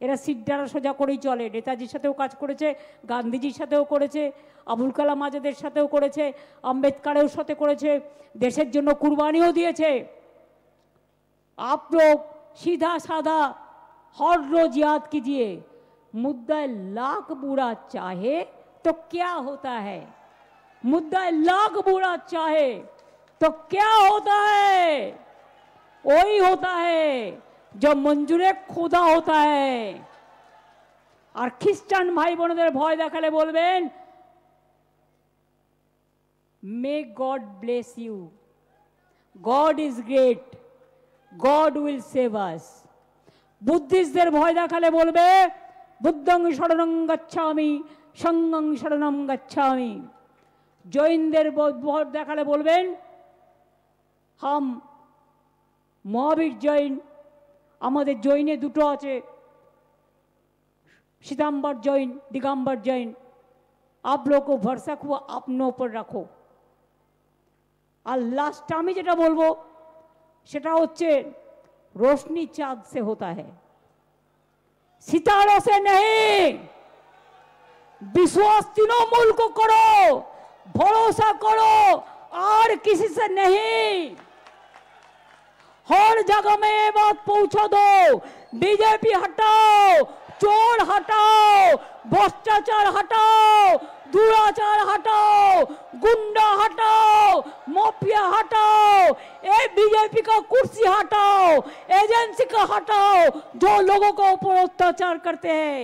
এরা সিদ্ধারা সোজা করেই চলে। নেতাজির সাথেও কাজ করেছে, গান্ধীজির সাথেও করেছে, আবুল কালাম আজাদের সাথেও করেছে, আম্বেদকারের সাথে করেছে, দেশের জন্য কুরবানিও দিয়েছে। आप लोग सीधा साधा हर रोज याद कीजिए, मुद्दा लाख बुरा चाहे तो क्या होता है, मुद्दा लाख बुरा चाहे तो क्या होता है, वही होता है जो मंजूरे खुदा होता है। और ख्रिस्टान भाई बोनদের ভয় দেখালে বলবেন, may God bless you, God is great, God will save us. বুদ্ধিস্টদের ভয় দেখালে বলবে, बुद्धं शरणं गच्छामि संघं शरणं गच्छामि। जैनদের ভোট দেখালে বলবেন हम महावीर जैन, আমাদের জৈনে দুটো আছে, श्वेतांबर जैन, दिगंबर जैन। आप लोग को भरोसा को अपनों पर रखो। और लास्ट আমি যেটা বলবো সেটা হচ্ছে रोशनी चाँद से होता है, सितारों से नहीं। विश्वास तृणमूल को करो, भरोसा करो और किसी से नहीं। हर जगह में ये बात पहुंचा दो, बीजेपी हटाओ, चोर हटाओ, भ्रष्टाचार हटाओ, दुराचार हटाओ, गुंडा हटाओ, माफिया हटाओ, ये बीजेपी का कुर्सी हटाओ, एजेंसी का हटाओ जो लोगों को ऊपर अत्याचार करते हैं।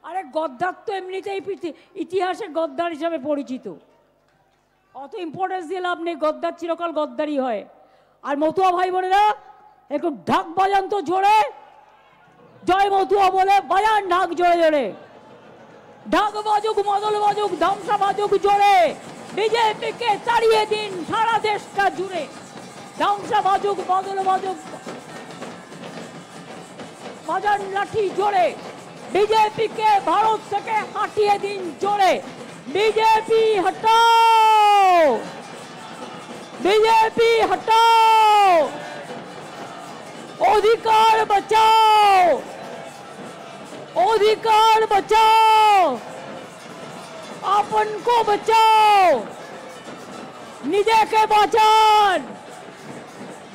अरे गद्दार तो एमनितेই ইতিহাসে গদ্দার হিসেবে পরিচিত, অত ইম্পর্টেন্স দিয়ে লাভ নেই, গদ্দার চিরকাল গদ্দারই হয়। আর মতুয়া ভাই বোনেরা একটু ঢাক বাজান তো জোরে, জয় মতুয়া বলে বাজান ঢাক জোরে জোরে। ঢাক বাজুক, মদল বাজুক, ধামসা বাজুক জোরে, বিজেপিকে তাড়িয়ে দিন সারা দেশটা জুড়ে। ধামসা বাজুক, মদল বাজুক, বাজান লাঠি জোরে, बीजेपी के भारत থেকে हटिए दिन जोड़े। बीजेपी हटाओ, बीजेपी हटाओ, अधिकार बचाओ, अधिकार बचाओ, अपन को बचाओ, निजे के बचान।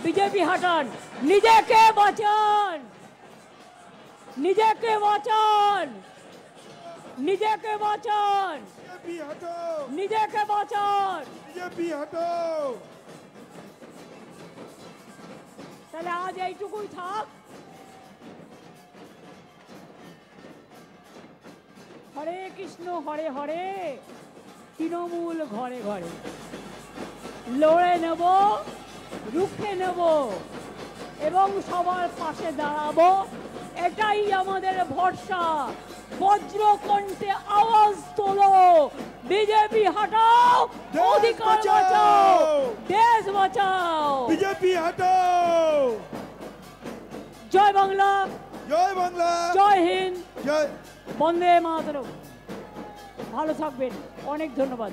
बीजेपी हटान, निजे के बचान, निजे के बचान, निजे के बचान, बीजेपी हटाओ, निजे के बचान। बीजेपी हटाओ। তাহলে আজ এইটুকুই থাক। হরে কৃষ্ণ হরে হরে, তৃণমূল ঘরে ঘরে। লড়ে নেব, রুখে নেব এবং সবার পাশে দাঁড়াবো, এটাই আমাদের ভরসা। বজ্রকণ্ঠে আওয়াজ তোলো, बीजेपी हटाओ, अधिकार बचाओ, देश बचाओ। बीजेपी हटाओ। जय बांग्ला, जय बांग्ला, जय हिंद, जय বন্দে মাতরম। ভালো থাকবেন, অনেক ধন্যবাদ।